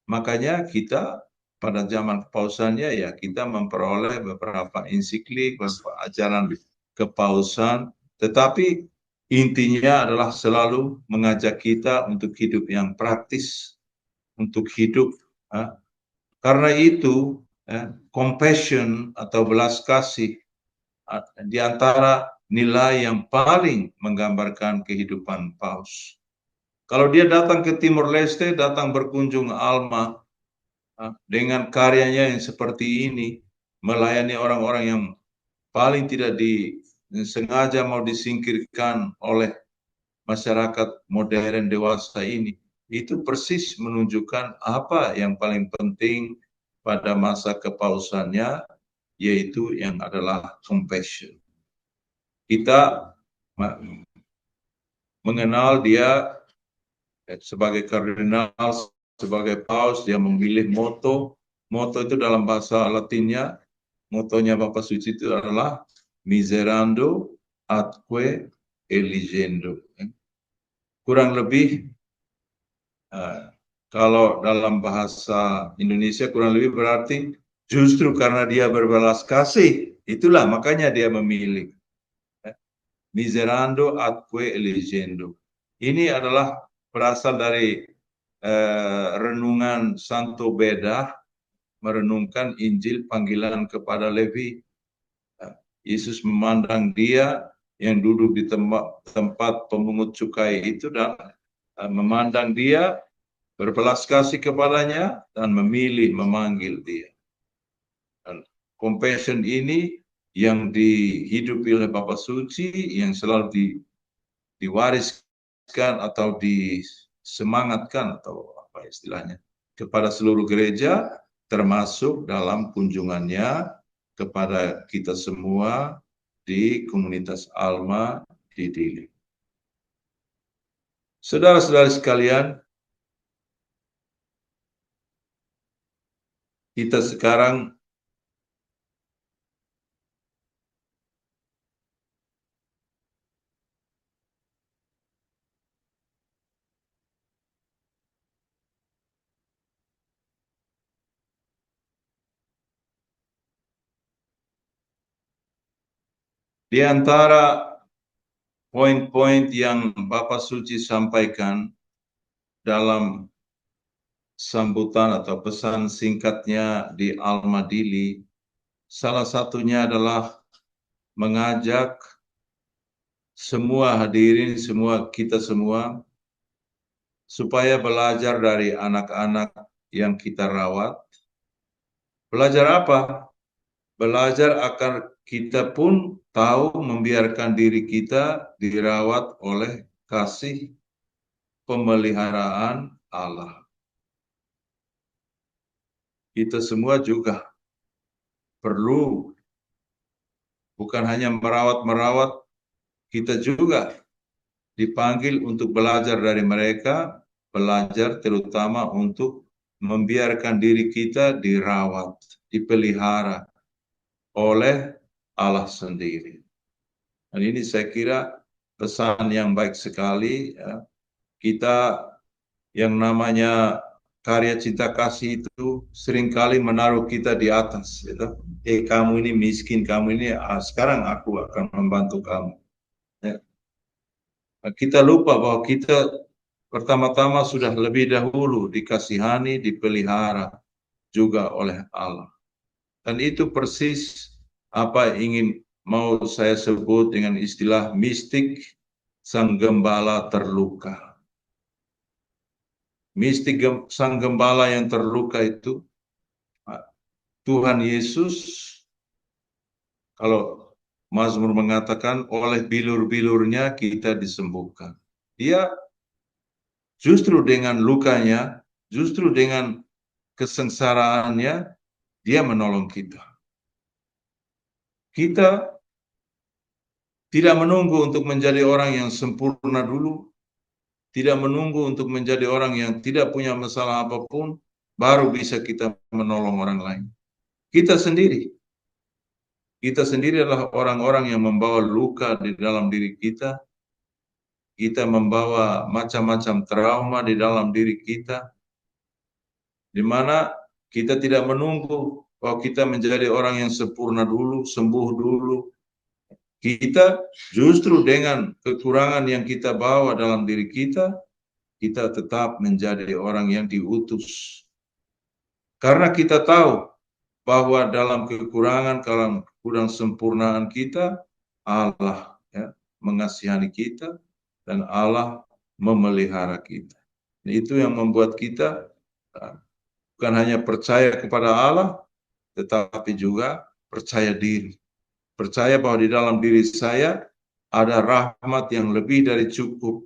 Makanya kita pada zaman kepausannya ya kita memperoleh beberapa ensiklik, beberapa ajaran kepausan, tetapi intinya adalah selalu mengajak kita untuk hidup yang praktis, untuk hidup. Karena itu, compassion atau belas kasih di antara nilai yang paling menggambarkan kehidupan Paus. Kalau dia datang ke Timor Leste, datang berkunjung Alma, dengan karyanya yang seperti ini, melayani orang-orang yang paling tidak sengaja mau disingkirkan oleh masyarakat modern dewasa ini, itu persis menunjukkan apa yang paling penting pada masa kepausannya, yaitu yang adalah compassion. Kita mengenal dia sebagai kardinal, sebagai paus, dia memilih moto. Moto itu dalam bahasa Latinnya, motonya Bapak Suci itu adalah miserando atque eligendo. Kurang lebih, kalau dalam bahasa Indonesia kurang lebih berarti justru karena dia berbelas kasih, itulah makanya dia memilih. Miserando atque eligendo. Ini adalah berasal dari renungan Santo Beda, merenungkan Injil panggilan kepada Levi. Yesus memandang dia yang duduk di tempat pemungut cukai itu dan memandang dia, berbelas kasih kepadanya dan memilih memanggil dia. Dan compassion ini yang dihidupi oleh Bapak Suci, yang selalu diwariskan atau disemangatkan atau apa istilahnya kepada seluruh gereja, termasuk dalam kunjungannya kepada kita semua di komunitas Alma di Dili. Saudara-saudara sekalian, kita sekarang di antara poin-poin yang Bapak Suci sampaikan dalam sambutan atau pesan singkatnya di Alma Dili, salah satunya adalah mengajak semua hadirin, kita semua, supaya belajar dari anak-anak yang kita rawat. Belajar apa? Belajar agar kita pun tahu membiarkan diri kita dirawat oleh kasih pemeliharaan Allah. Kita semua juga perlu bukan hanya merawat, kita juga dipanggil untuk belajar dari mereka, belajar terutama untuk membiarkan diri kita dirawat, dipelihara oleh Allah sendiri. Dan ini saya kira pesan yang baik sekali. Ya. Kita yang namanya karya cinta kasih itu seringkali menaruh kita di atas. Gitu. Kamu ini miskin, kamu ini sekarang aku akan membantu kamu. Ya. Kita lupa bahwa kita pertama-tama sudah lebih dahulu dikasihani, dipelihara juga oleh Allah. Dan itu persis apa ingin mau saya sebut dengan istilah mistik sang gembala terluka. Mistik sang gembala yang terluka itu Tuhan Yesus, kalau Mazmur mengatakan oleh bilur-bilurnya kita disembuhkan. Dia justru dengan lukanya, justru dengan kesengsaraannya, dia menolong kita. Kita tidak menunggu untuk menjadi orang yang sempurna dulu, tidak menunggu untuk menjadi orang yang tidak punya masalah apapun, baru bisa kita menolong orang lain. Kita sendiri adalah orang-orang yang membawa luka di dalam diri kita. Kita membawa macam-macam trauma di dalam diri kita, di mana kita tidak menunggu bahwa kita menjadi orang yang sempurna dulu, sembuh dulu. Kita justru dengan kekurangan yang kita bawa dalam diri kita, kita tetap menjadi orang yang diutus. Karena kita tahu bahwa dalam kekurangan, dalam kurang sempurnaan kita, Allah mengasihani kita dan Allah memelihara kita. Itu yang membuat kita bukan hanya percaya kepada Allah, tetapi juga percaya diri. Percaya bahwa di dalam diri saya ada rahmat yang lebih dari cukup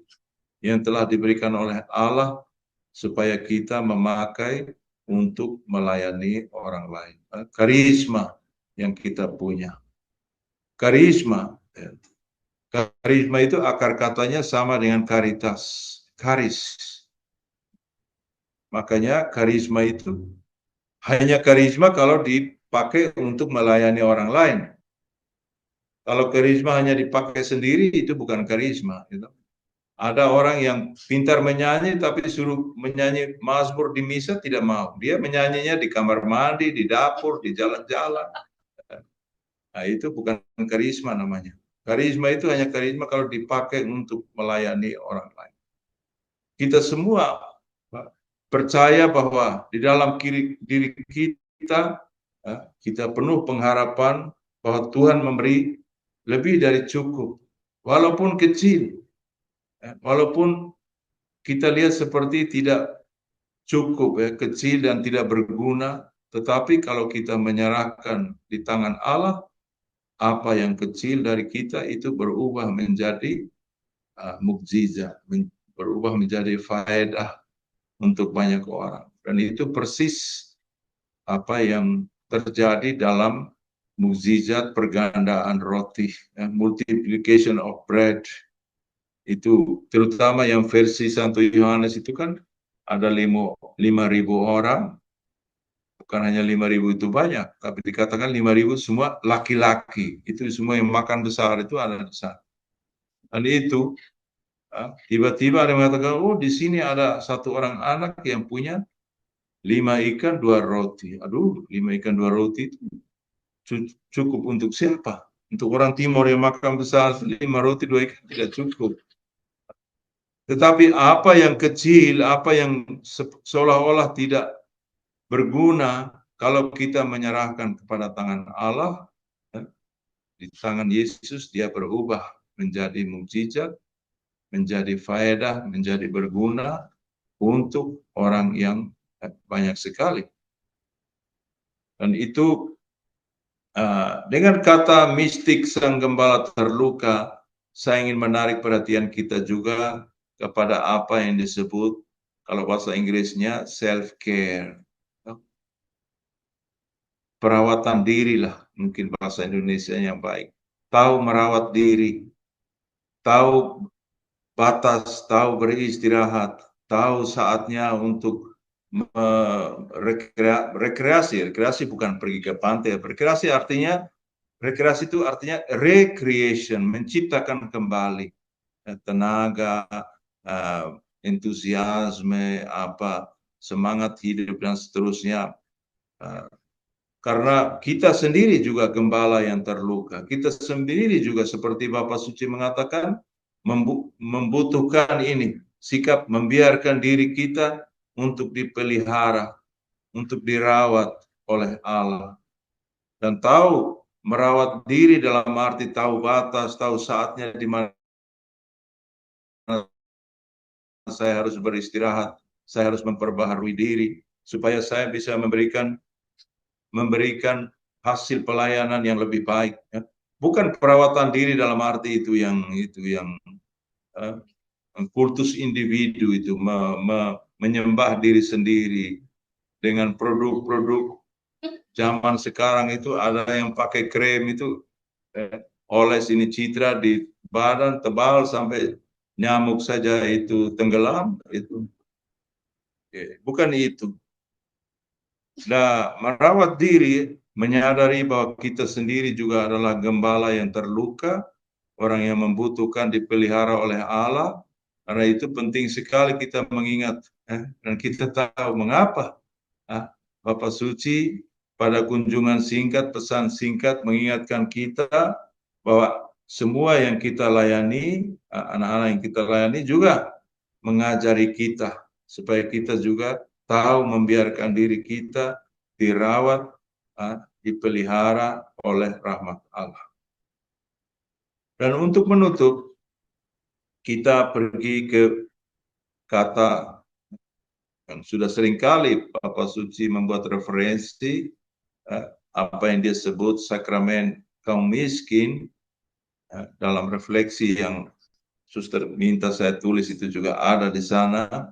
yang telah diberikan oleh Allah supaya kita memakai untuk melayani orang lain. Karisma yang kita punya. Karisma. Karisma itu akar katanya sama dengan karitas. Karis. Makanya karisma itu hanya karisma kalau dipakai untuk melayani orang lain. Kalau karisma hanya dipakai sendiri, itu bukan karisma. Gitu. Ada orang yang pintar menyanyi, tapi disuruh menyanyi mazmur di misa, tidak mau. Dia menyanyinya di kamar mandi, di dapur, di jalan-jalan. Nah, itu bukan karisma namanya. Karisma itu hanya karisma kalau dipakai untuk melayani orang lain. Kita semua percaya bahwa di dalam diri kita, kita penuh pengharapan bahwa Tuhan memberi lebih dari cukup. Walaupun kecil, walaupun kita lihat seperti tidak cukup, kecil dan tidak berguna, tetapi kalau kita menyerahkan di tangan Allah, apa yang kecil dari kita itu berubah menjadi mukjizat, berubah menjadi faedah untuk banyak orang. Dan itu persis apa yang terjadi dalam mukjizat pergandaan roti, multiplication of bread. Itu terutama yang versi Santo Yohanes itu kan ada 5.000 orang, bukan hanya 5.000 itu banyak, tapi dikatakan 5.000 semua laki-laki. Itu semua yang makan besar itu ada di sana. Dan itu tiba-tiba ada yang mengatakan, oh di sini ada satu orang anak yang punya 5 ikan 2 roti. Aduh, 5 ikan 2 roti itu cukup untuk siapa? Untuk orang timur yang makan besar 5 roti 2 ikan tidak cukup. Tetapi apa yang kecil, apa yang seolah-olah tidak berguna, kalau kita menyerahkan kepada tangan Allah, di tangan Yesus dia berubah menjadi mukjizat, menjadi faedah, menjadi berguna untuk orang yang banyak sekali. Dan itu dengan kata mistik sang gembala terluka, saya ingin menarik perhatian kita juga kepada apa yang disebut, kalau bahasa Inggrisnya, self-care. Perawatan diri lah, mungkin bahasa Indonesia yang baik. Tahu merawat diri, tahu batas, tahu beristirahat, tahu saatnya untuk rekreasi. Rekreasi bukan pergi ke pantai. Rekreasi itu artinya recreation, menciptakan kembali tenaga, entusiasme, semangat hidup dan seterusnya. Karena kita sendiri juga gembala yang terluka. Kita sendiri juga seperti Bapak Suci mengatakan membutuhkan ini. sikap membiarkan diri kita untuk dipelihara, untuk dirawat oleh Allah. Dan tahu merawat diri dalam arti tahu batas, tahu saatnya di mana saya harus beristirahat, saya harus memperbaharui diri supaya saya bisa memberikan hasil pelayanan yang lebih baik. Ya. Bukan perawatan diri dalam arti itu yang uh, kultus individu itu menyembah diri sendiri dengan produk-produk zaman sekarang itu ada yang pakai krem itu oles ini citra di badan tebal sampai nyamuk saja itu tenggelam itu bukan itu. Nah, merawat diri menyadari bahwa kita sendiri juga adalah gembala yang terluka, orang yang membutuhkan dipelihara oleh Allah. Karena itu penting sekali kita mengingat dan kita tahu mengapa Bapak Suci pada kunjungan singkat, pesan singkat mengingatkan kita bahwa semua yang kita layani, anak-anak yang kita layani juga mengajari kita supaya kita juga tahu membiarkan diri kita dirawat, dipelihara oleh rahmat Allah. Dan untuk menutup, kita pergi ke kata yang sudah seringkali Bapak Suci membuat referensi, apa yang dia sebut sakramen kaum miskin, dalam refleksi yang Suster minta saya tulis itu juga ada di sana.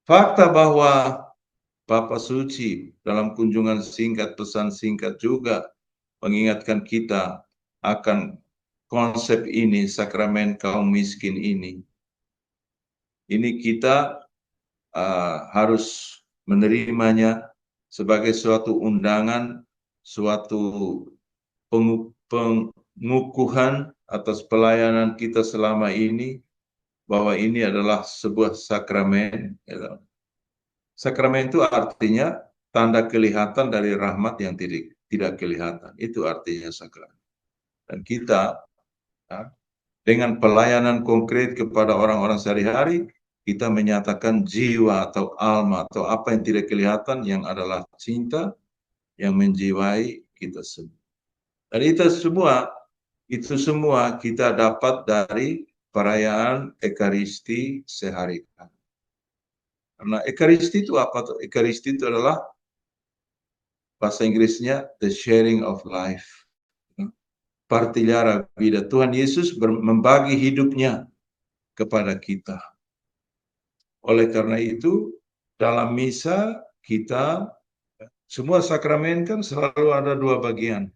Fakta bahwa Bapak Suci dalam kunjungan singkat, pesan singkat juga mengingatkan kita akan konsep ini, sakramen kaum miskin ini. Ini kita harus menerimanya sebagai suatu undangan, suatu pengukuhan atas pelayanan kita selama ini, bahwa ini adalah sebuah sakramen. Sakramen itu artinya tanda kelihatan dari rahmat yang tidak kelihatan. Itu artinya sakramen. Dan kita dengan pelayanan konkret kepada orang-orang sehari-hari, kita menyatakan jiwa atau alma atau apa yang tidak kelihatan yang adalah cinta yang menjiwai kita semua. Dan itu semua kita dapat dari perayaan Ekaristi sehari-hari. Karena Ekaristi itu apa tuh? Ekaristi itu adalah bahasa Inggrisnya the sharing of life. Partilhara vida. Tuhan Yesus membagi hidupnya kepada kita. Oleh karena itu, dalam misa kita, semua sakramen kan selalu ada dua bagian.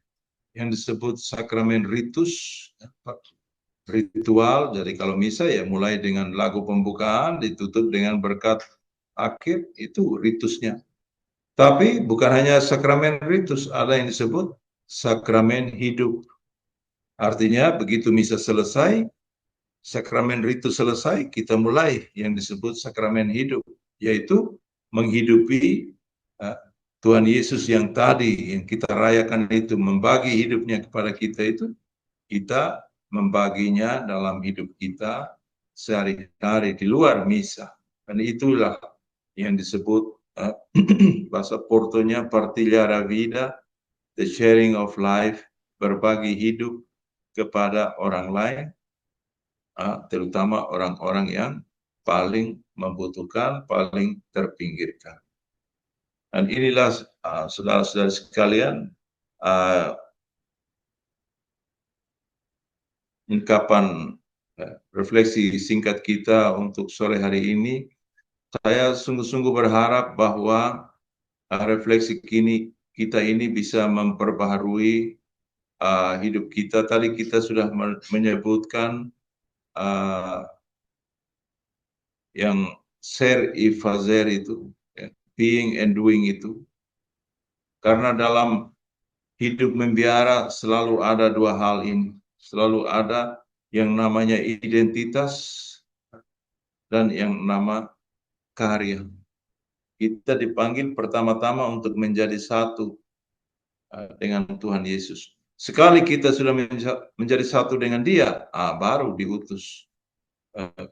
Yang disebut sakramen ritus, ritual. Jadi kalau misa ya mulai dengan lagu pembukaan, ditutup dengan berkat akhir, itu ritusnya. Tapi bukan hanya sakramen ritus, ada yang disebut sakramen hidup. Artinya begitu misa selesai, sakramen ritus selesai, kita mulai yang disebut sakramen hidup, yaitu menghidupi Tuhan Yesus yang tadi yang kita rayakan itu, membagi hidupnya kepada kita itu, kita membaginya dalam hidup kita sehari-hari di luar misa. Dan itulah yang disebut bahasa Portonya partilhara vida, the sharing of life, berbagi hidup kepada orang lain, terutama orang-orang yang paling membutuhkan, paling terpinggirkan. Dan inilah saudara-saudara sekalian, ungkapan refleksi singkat kita untuk sore hari ini. Saya sungguh-sungguh berharap bahwa refleksi kita ini bisa memperbaharui hidup kita. Tadi kita sudah menyebutkan yang ser y fazer itu, being and doing itu. Karena dalam hidup membiara selalu ada dua hal ini. Selalu ada yang namanya identitas dan yang nama karya. Kita dipanggil pertama-tama untuk menjadi satu dengan Tuhan Yesus. Sekali kita sudah menjadi satu dengan Dia, baru diutus.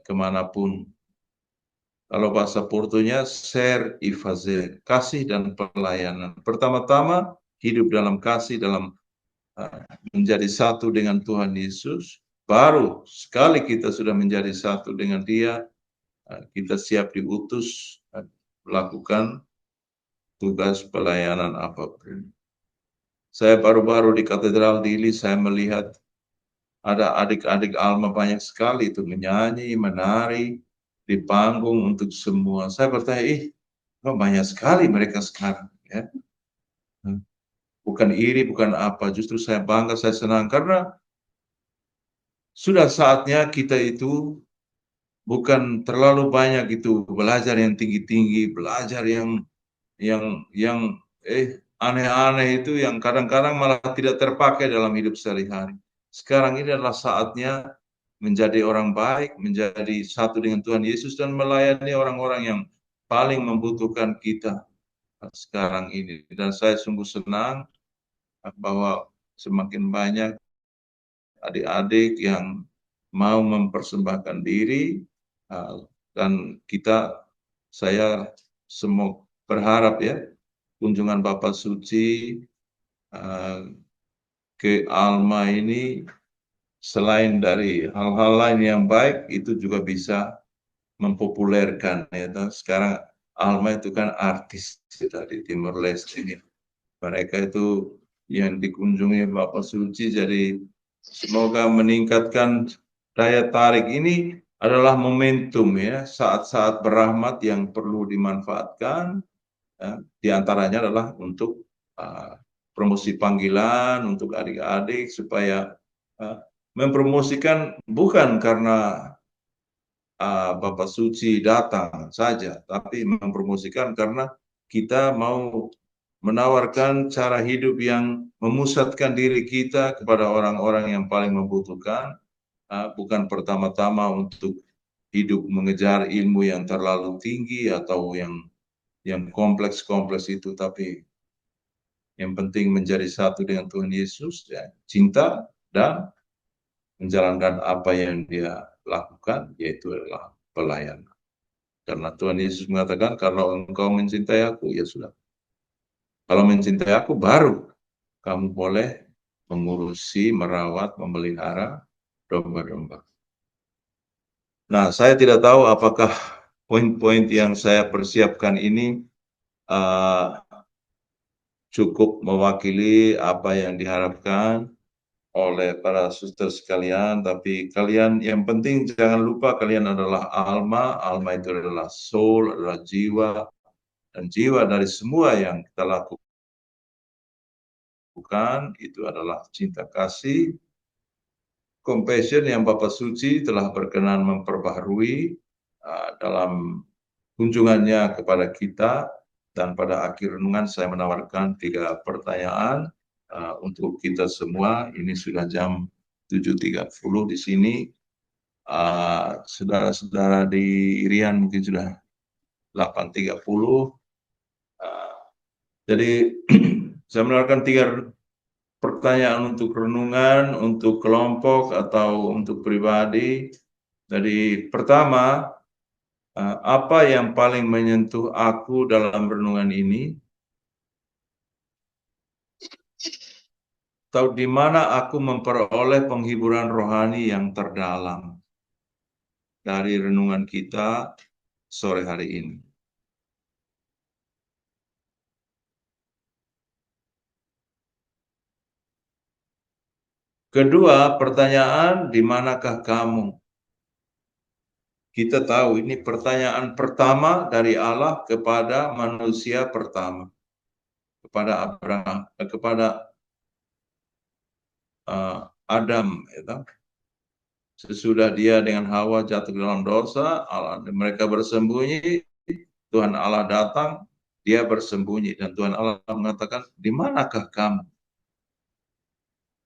kemanapun. Kalau bahasa Portunya, ser e fazer, kasih dan pelayanan. Pertama-tama, hidup dalam kasih, dalam menjadi satu dengan Tuhan Yesus. Baru sekali kita sudah menjadi satu dengan Dia, kita siap diutus melakukan tugas pelayanan apapun. Saya baru-baru di Katedral Dili, saya melihat ada adik-adik Alma banyak sekali itu menyanyi, menari di panggung untuk semua. Saya bertanya, kok banyak sekali mereka sekarang, ya. Bukan iri, bukan apa, justru saya bangga, saya senang karena sudah saatnya kita itu bukan terlalu banyak itu belajar yang tinggi-tinggi, belajar yang aneh-aneh itu yang kadang-kadang malah tidak terpakai dalam hidup sehari-hari. Sekarang ini adalah saatnya menjadi orang baik, menjadi satu dengan Tuhan Yesus dan melayani orang-orang yang paling membutuhkan kita sekarang ini. Dan saya sungguh senang bahwa semakin banyak adik-adik yang mau mempersembahkan diri, dan saya semua berharap ya kunjungan Bapak Suci ke Alma ini selain dari hal-hal lain yang baik itu juga bisa mempopulerkan ya. Sekarang Alma itu kan artis dari Timur Leste ini. Mereka itu yang dikunjungi Bapak Suci, jadi semoga meningkatkan daya tarik. Ini adalah momentum ya, saat-saat berahmat yang perlu dimanfaatkan. Ya. Di antaranya adalah untuk promosi panggilan untuk adik-adik supaya mempromosikan bukan karena Bapak Suci datang saja, tapi mempromosikan karena kita mau menawarkan cara hidup yang memusatkan diri kita kepada orang-orang yang paling membutuhkan, bukan pertama-tama untuk hidup mengejar ilmu yang terlalu tinggi atau yang kompleks-kompleks itu, tapi yang penting menjadi satu dengan Tuhan Yesus, ya, cinta dan menjalankan apa yang Dia lakukan, yaitu adalah pelayanan. Karena Tuhan Yesus mengatakan, kalau engkau mencintai aku, ya sudah. Kalau mencintai aku, baru kamu boleh mengurusi, merawat, memelihara domba-domba. Nah, saya tidak tahu apakah poin-poin yang saya persiapkan ini uh, cukup mewakili apa yang diharapkan oleh para suster sekalian, tapi kalian yang penting jangan lupa kalian adalah alma, alma itu adalah soul, adalah jiwa, dan jiwa dari semua yang kita lakukan itu adalah cinta kasih, compassion yang Bapak Suci telah berkenan memperbaharui dalam kunjungannya kepada kita. Dan pada akhir renungan saya menawarkan 3 pertanyaan untuk kita semua. Ini sudah jam 7.30 di sini. Saudara-saudara di Irian mungkin sudah 8.30. Jadi saya menawarkan 3 pertanyaan untuk renungan, untuk kelompok atau untuk pribadi. Jadi pertama, apa yang paling menyentuh aku dalam renungan ini? Atau di mana aku memperoleh penghiburan rohani yang terdalam dari renungan kita sore hari ini? Kedua, pertanyaan, di manakah kamu? Kita tahu ini pertanyaan pertama dari Allah kepada manusia pertama, kepada Abraham, kepada Adam. Sesudah dia dengan Hawa jatuh ke dalam dosa, mereka bersembunyi, Tuhan Allah datang, dia bersembunyi, dan Tuhan Allah mengatakan, di manakah kamu?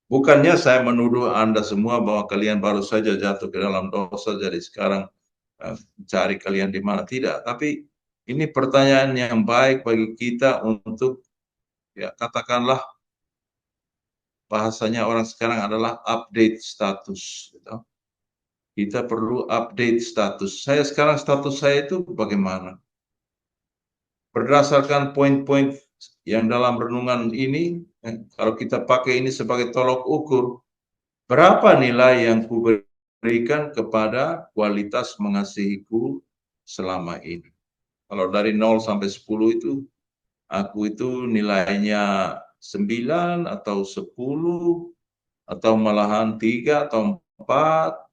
Bukannya saya menuduh Anda semua bahwa kalian baru saja jatuh ke dalam dosa, jadi sekarang cari kalian di mana. Tidak, tapi ini pertanyaan yang baik bagi kita untuk, ya katakanlah bahasanya orang sekarang adalah update status. Kita perlu update status. Sekarang status saya itu bagaimana? Berdasarkan poin-poin yang dalam renungan ini, kalau kita pakai ini sebagai tolok ukur, berapa nilai yang kuberikan kepada kualitas mengasihiku selama ini? Kalau dari 0 sampai 10 itu, aku itu nilainya 9 atau 10, atau malahan 3 atau 4.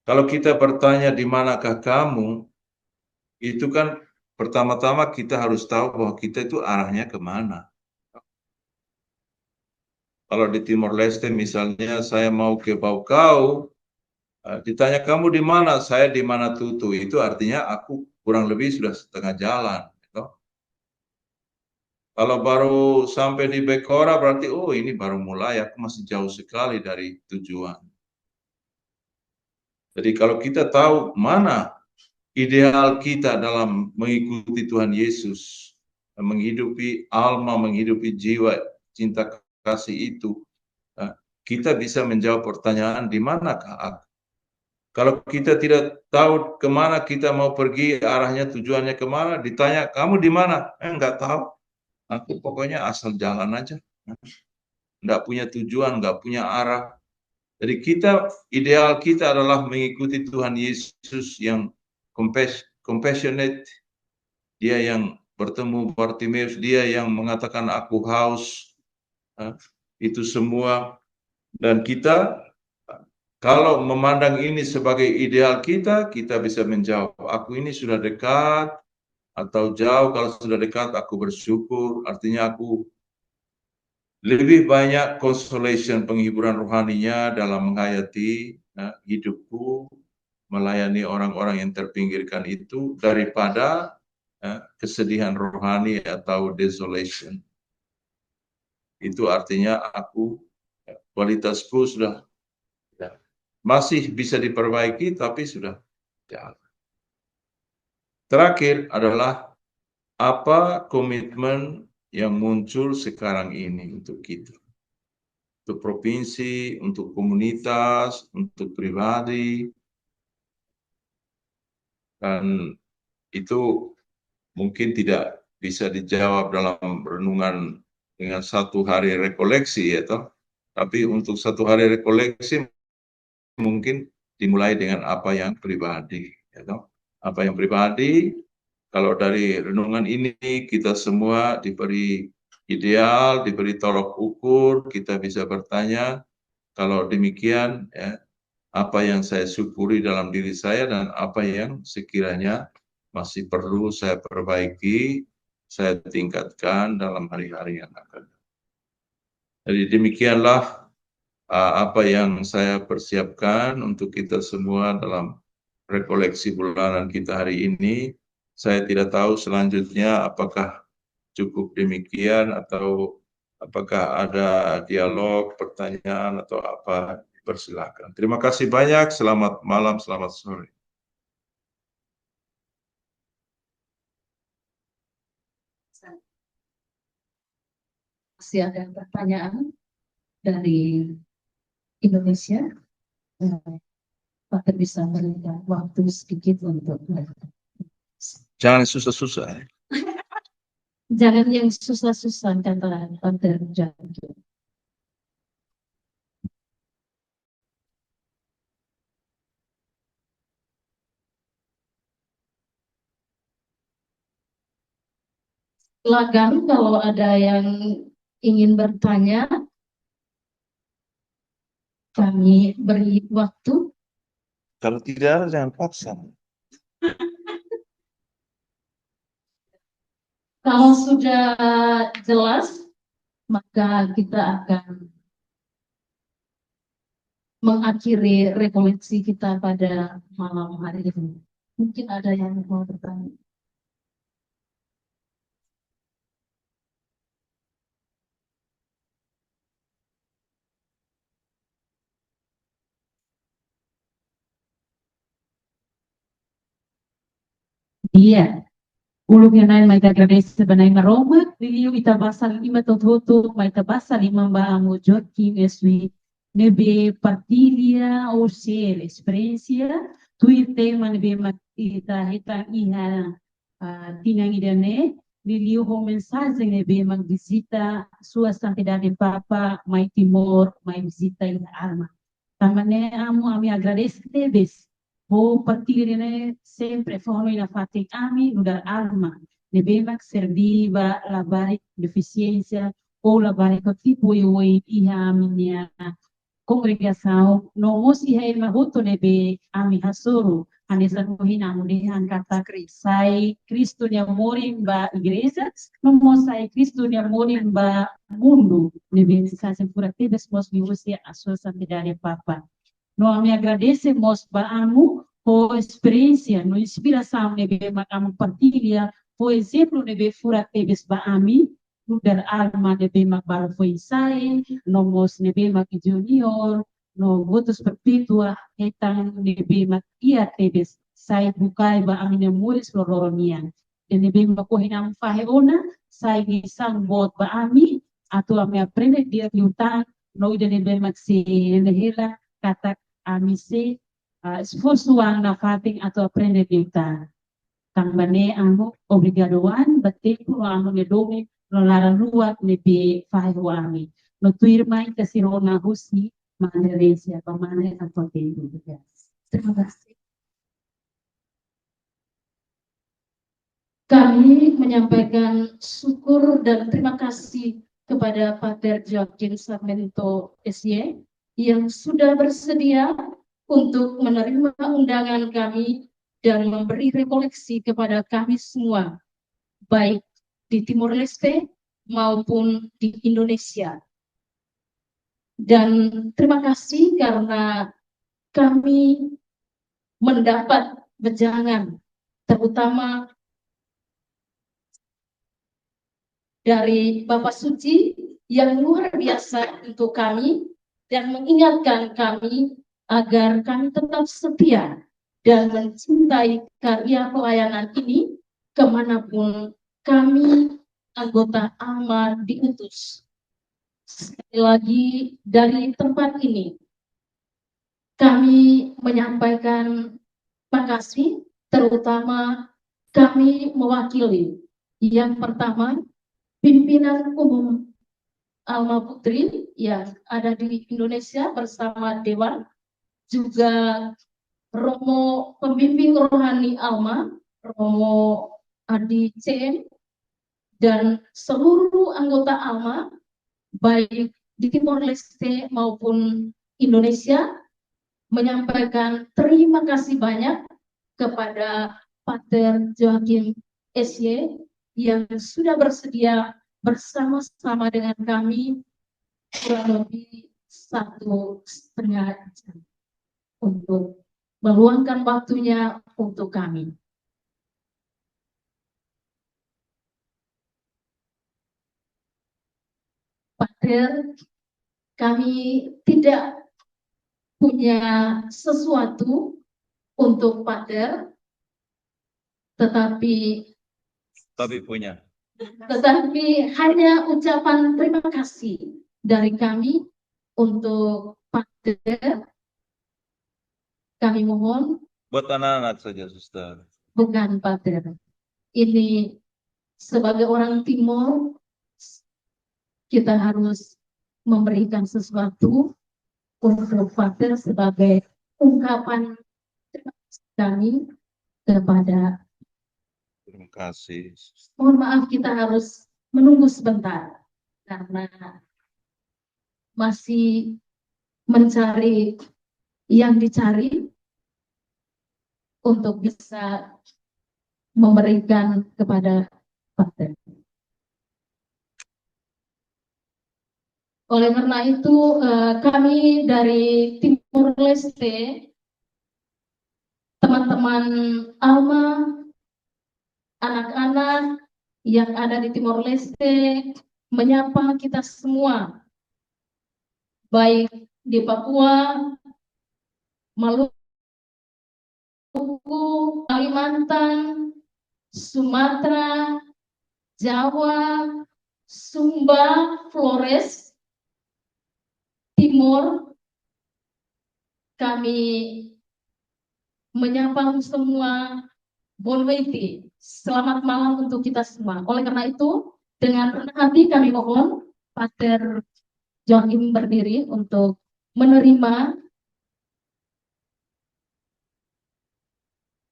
Kalau kita bertanya di manakah kamu, itu kan pertama-tama kita harus tahu bahwa kita itu arahnya kemana. Kalau di Timor Leste misalnya saya mau ke Baucau, ditanya kamu di mana, saya di Manatutu, itu artinya aku kurang lebih sudah setengah jalan. Gitu. Kalau baru sampai di Bekora berarti oh ini baru mulai, aku masih jauh sekali dari tujuan. Jadi kalau kita tahu mana ideal kita dalam mengikuti Tuhan Yesus, menghidupi alma, menghidupi jiwa, cinta kasih itu, kita bisa menjawab pertanyaan di manakah aku. Kalau kita tidak tahu kemana kita mau pergi, arahnya tujuannya kemana, ditanya kamu di mana? Enggak tahu. Aku pokoknya asal jalan aja. Enggak punya tujuan, enggak punya arah. Jadi ideal kita adalah mengikuti Tuhan Yesus yang compassionate, dia yang bertemu Bartimeus, dia yang mengatakan aku haus, itu semua. Dan kita kalau memandang ini sebagai ideal kita, kita bisa menjawab, aku ini sudah dekat atau jauh. Kalau sudah dekat, aku bersyukur. Artinya aku lebih banyak consolation, penghiburan rohaninya dalam menghayati hidupku, melayani orang-orang yang terpinggirkan itu, daripada kesedihan rohani atau desolation. Itu artinya kualitasku sudah masih bisa diperbaiki, tapi sudah jalan. Terakhir adalah apa komitmen yang muncul sekarang ini untuk kita. Untuk provinsi, untuk komunitas, untuk pribadi. Dan itu mungkin tidak bisa dijawab dalam renungan dengan satu hari rekoleksi, ya toh. Tapi untuk satu hari rekoleksi mungkin dimulai dengan apa yang pribadi, ya toh. Apa yang pribadi, kalau dari renungan ini kita semua diberi ideal, diberi tolok ukur, kita bisa bertanya, kalau demikian, ya, apa yang saya syukuri dalam diri saya dan apa yang sekiranya masih perlu saya perbaiki, saya tingkatkan dalam hari-hari yang akan datang. Jadi demikianlah apa yang saya persiapkan untuk kita semua dalam rekoleksi bulanan kita hari ini. Saya tidak tahu selanjutnya apakah cukup demikian atau apakah ada dialog, pertanyaan atau apa, persilakan. Terima kasih banyak, selamat malam, selamat sore. Masih ada pertanyaan dari Indonesia? Pak bisa berikan waktu sedikit untuk Jangan susah-susah. jangan yang susah-susah kata jangan. Silakan kalau ada yang ingin bertanya, kami beri waktu. Kalau tidak ada jangan paksa. Kalau sudah jelas, maka kita akan mengakhiri rekoleksi kita pada malam hari ini. Mungkin ada yang mau bertanya. Iya. Ulog yun ay may tagabes sa banay maromat, liliw itabasa lima tototo, may tabasa lima ba ang ujot, kim eswi, nebe partilha ou ser experiência, tu tema nebe ita hita iha tinang idane, niliu ho mensagem nebe visita sua santidade Papa, mai timor, mai visita ida alma. Tamane amo ami agradeço teves. Vou partilhar né sempre forno na fati ami no dar alma. Nebe serviva la baik deficiência ou la baik tipo eu iha minha congregação no mosi hai mahuto nebe ami hasuru anesa kohina mulihan kata sai Cristo nya morim ba igreja no mosai Cristo nya morim ba mundo nebe sa sempura tebes mos biusia a sua santidade Papa. Nós me agradecemos para amo por experiência, no inspiração nebe amo partilha, por exemplo nebe fura tebes ba ami, no dar alma nebe balo foi sai, no mos nebe junior, no votos perpetua, etang nebe ia tebes sai bukai ba ami nemuris loronian. Dan nebe makohinam faheona, sai isang bot ba ami, atau ami aprende dia liutan, no ide nebe maksi nehela kata amise esforço na fating atau aprender diutar. Tambane amo obrigadoan batempo amo ne dome no lara luat ne be fahiwa ami. No tuirma kasirona husi maneresia pamane ang kontentu. Terima kasih. Kami menyampaikan syukur dan terima kasih kepada Pater Joaquin Sarmento SY yang sudah bersedia untuk menerima undangan kami dan memberi rekoleksi kepada kami semua, baik di Timor Leste maupun di Indonesia. Dan terima kasih karena kami mendapat wejangan, terutama dari Bapak Suci yang luar biasa untuk kami dan mengingatkan kami agar kami tetap setia dan mencintai karya pelayanan ini kemanapun kami anggota ALMA diutus. Sekali lagi dari tempat ini kami menyampaikan makasih, terutama kami mewakili yang pertama pimpinan umum Alma Putri yang ada di Indonesia bersama Dewan, juga Romo pembimbing rohani Alma, Romo Adi CM, dan seluruh anggota Alma, baik di Timor Leste maupun Indonesia, menyampaikan terima kasih banyak kepada Pater Joaquin SY yang sudah bersedia bersama-sama dengan kami kurang lebih 1,5 jam untuk meluangkan waktunya untuk kami. Pater, kami tidak punya sesuatu untuk Pater, tetapi hanya ucapan terima kasih dari kami untuk Pater. Kami mohon. Buat anak-anak saja, Suster. Bukan, Pater. Ini sebagai orang Timor, kita harus memberikan sesuatu untuk Pater sebagai ungkapan terima kasih kami kepada. Terima kasih. Mohon maaf, kita harus menunggu sebentar karena masih mencari yang dicari untuk bisa memberikan kepada Pater. Oleh karena itu, kami dari Timor Leste, teman-teman Alma, anak-anak yang ada di Timor Leste, menyapa kita semua, baik di Papua, Maluku, Kalimantan, Sumatera, Jawa, Sumba, Flores, Timor, kami menyapa semua Bonwiti. Selamat malam untuk kita semua. Oleh karena itu, dengan rendah hati kami mohon Pater Joachim berdiri untuk menerima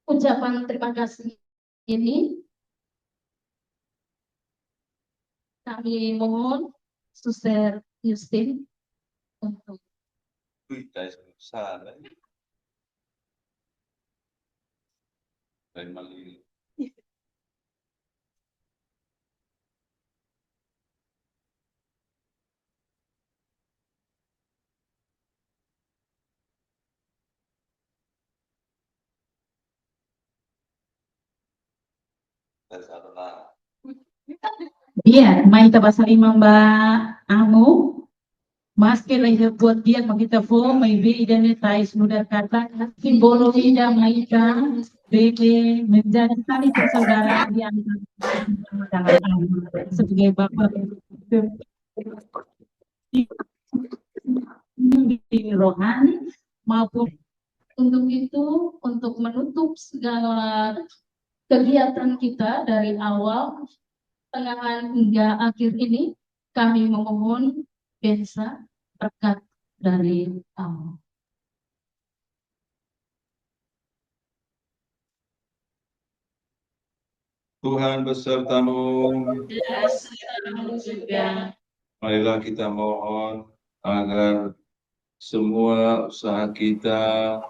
ucapan terima kasih ini. Kami mohon Suster Justin untuk Iya, mai tabasa imam ba amo. Mas que la ida buat dia makita fo may be ida ne tais nudar kata simbolo ida maika bebe menjadi tali persaudaraan di antara sebagai bapak rohani maupun untuk itu, untuk menutup segala kegiatan kita dari awal, tengahan hingga akhir ini, kami memohon bensa berkat dari Allah. Tuhan besertamu. Marilah kita mohon agar semua usaha kita,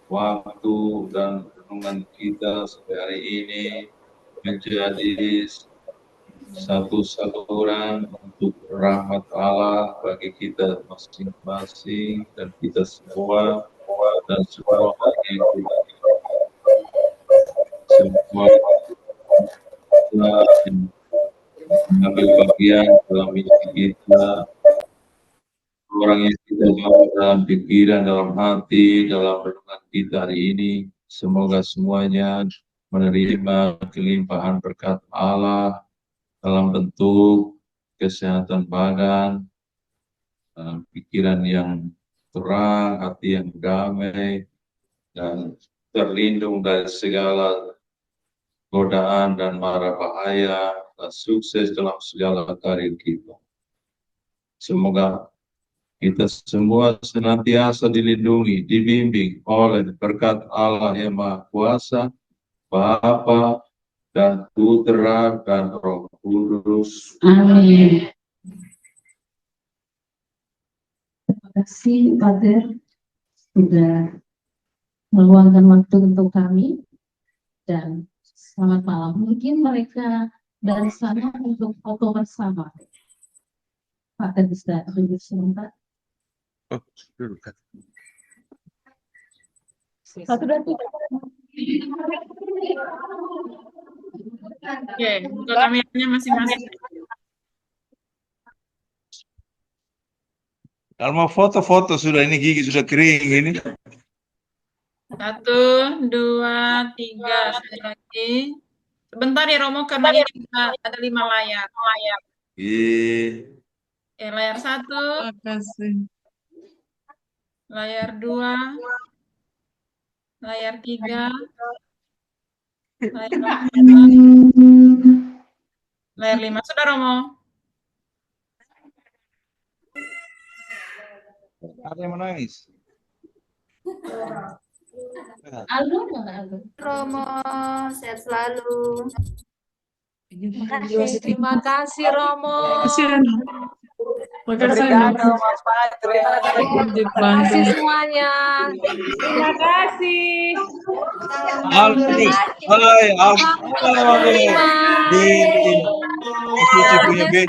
waktu dan renungan kita sampai hari ini menjadi satu saluran untuk rahmat Allah bagi kita masing-masing dan kita semua dan semua bagi semua yang mengambil bagian dalam hidup kita, orang yang kita bawa dalam pikiran, dalam hati, dalam renungan kita hari ini, semoga semuanya menerima kelimpahan berkat Allah dalam bentuk kesehatan badan, pikiran yang terang, hati yang damai, dan terlindung dari segala godaan dan mara bahaya, dan sukses dalam segala karir kita. Semoga kita semua senantiasa dilindungi, dibimbing oleh berkat Allah yang Maha Kuasa, Bapa dan Putra dan Roh Kudus. Amin. Terima kasih, Pater, sudah meluangkan waktu untuk kami, dan selamat malam. Mungkin mereka dari sana untuk foto bersama. Pater bisa tunjuk sebentar. Satu dan tiga. Oke, untuk kameranya masing-masing. Kalau mau foto-foto sudah, ini gigi sudah kering ini. 1, 2, 3, sekali lagi. Sebentar ya Romo, karena ini ada 5 layar. Iya. Oke, layar 1, layar 2, layar 3, layar 4, layar 5. Sudah Romo? Ada yang menangis? Aldo, mana Aldo? Romo, sehat selalu. Terima kasih Romo. Terima kasih semuanya. Terima kasih. Alfred, hai, Alfred. Ini punya beda.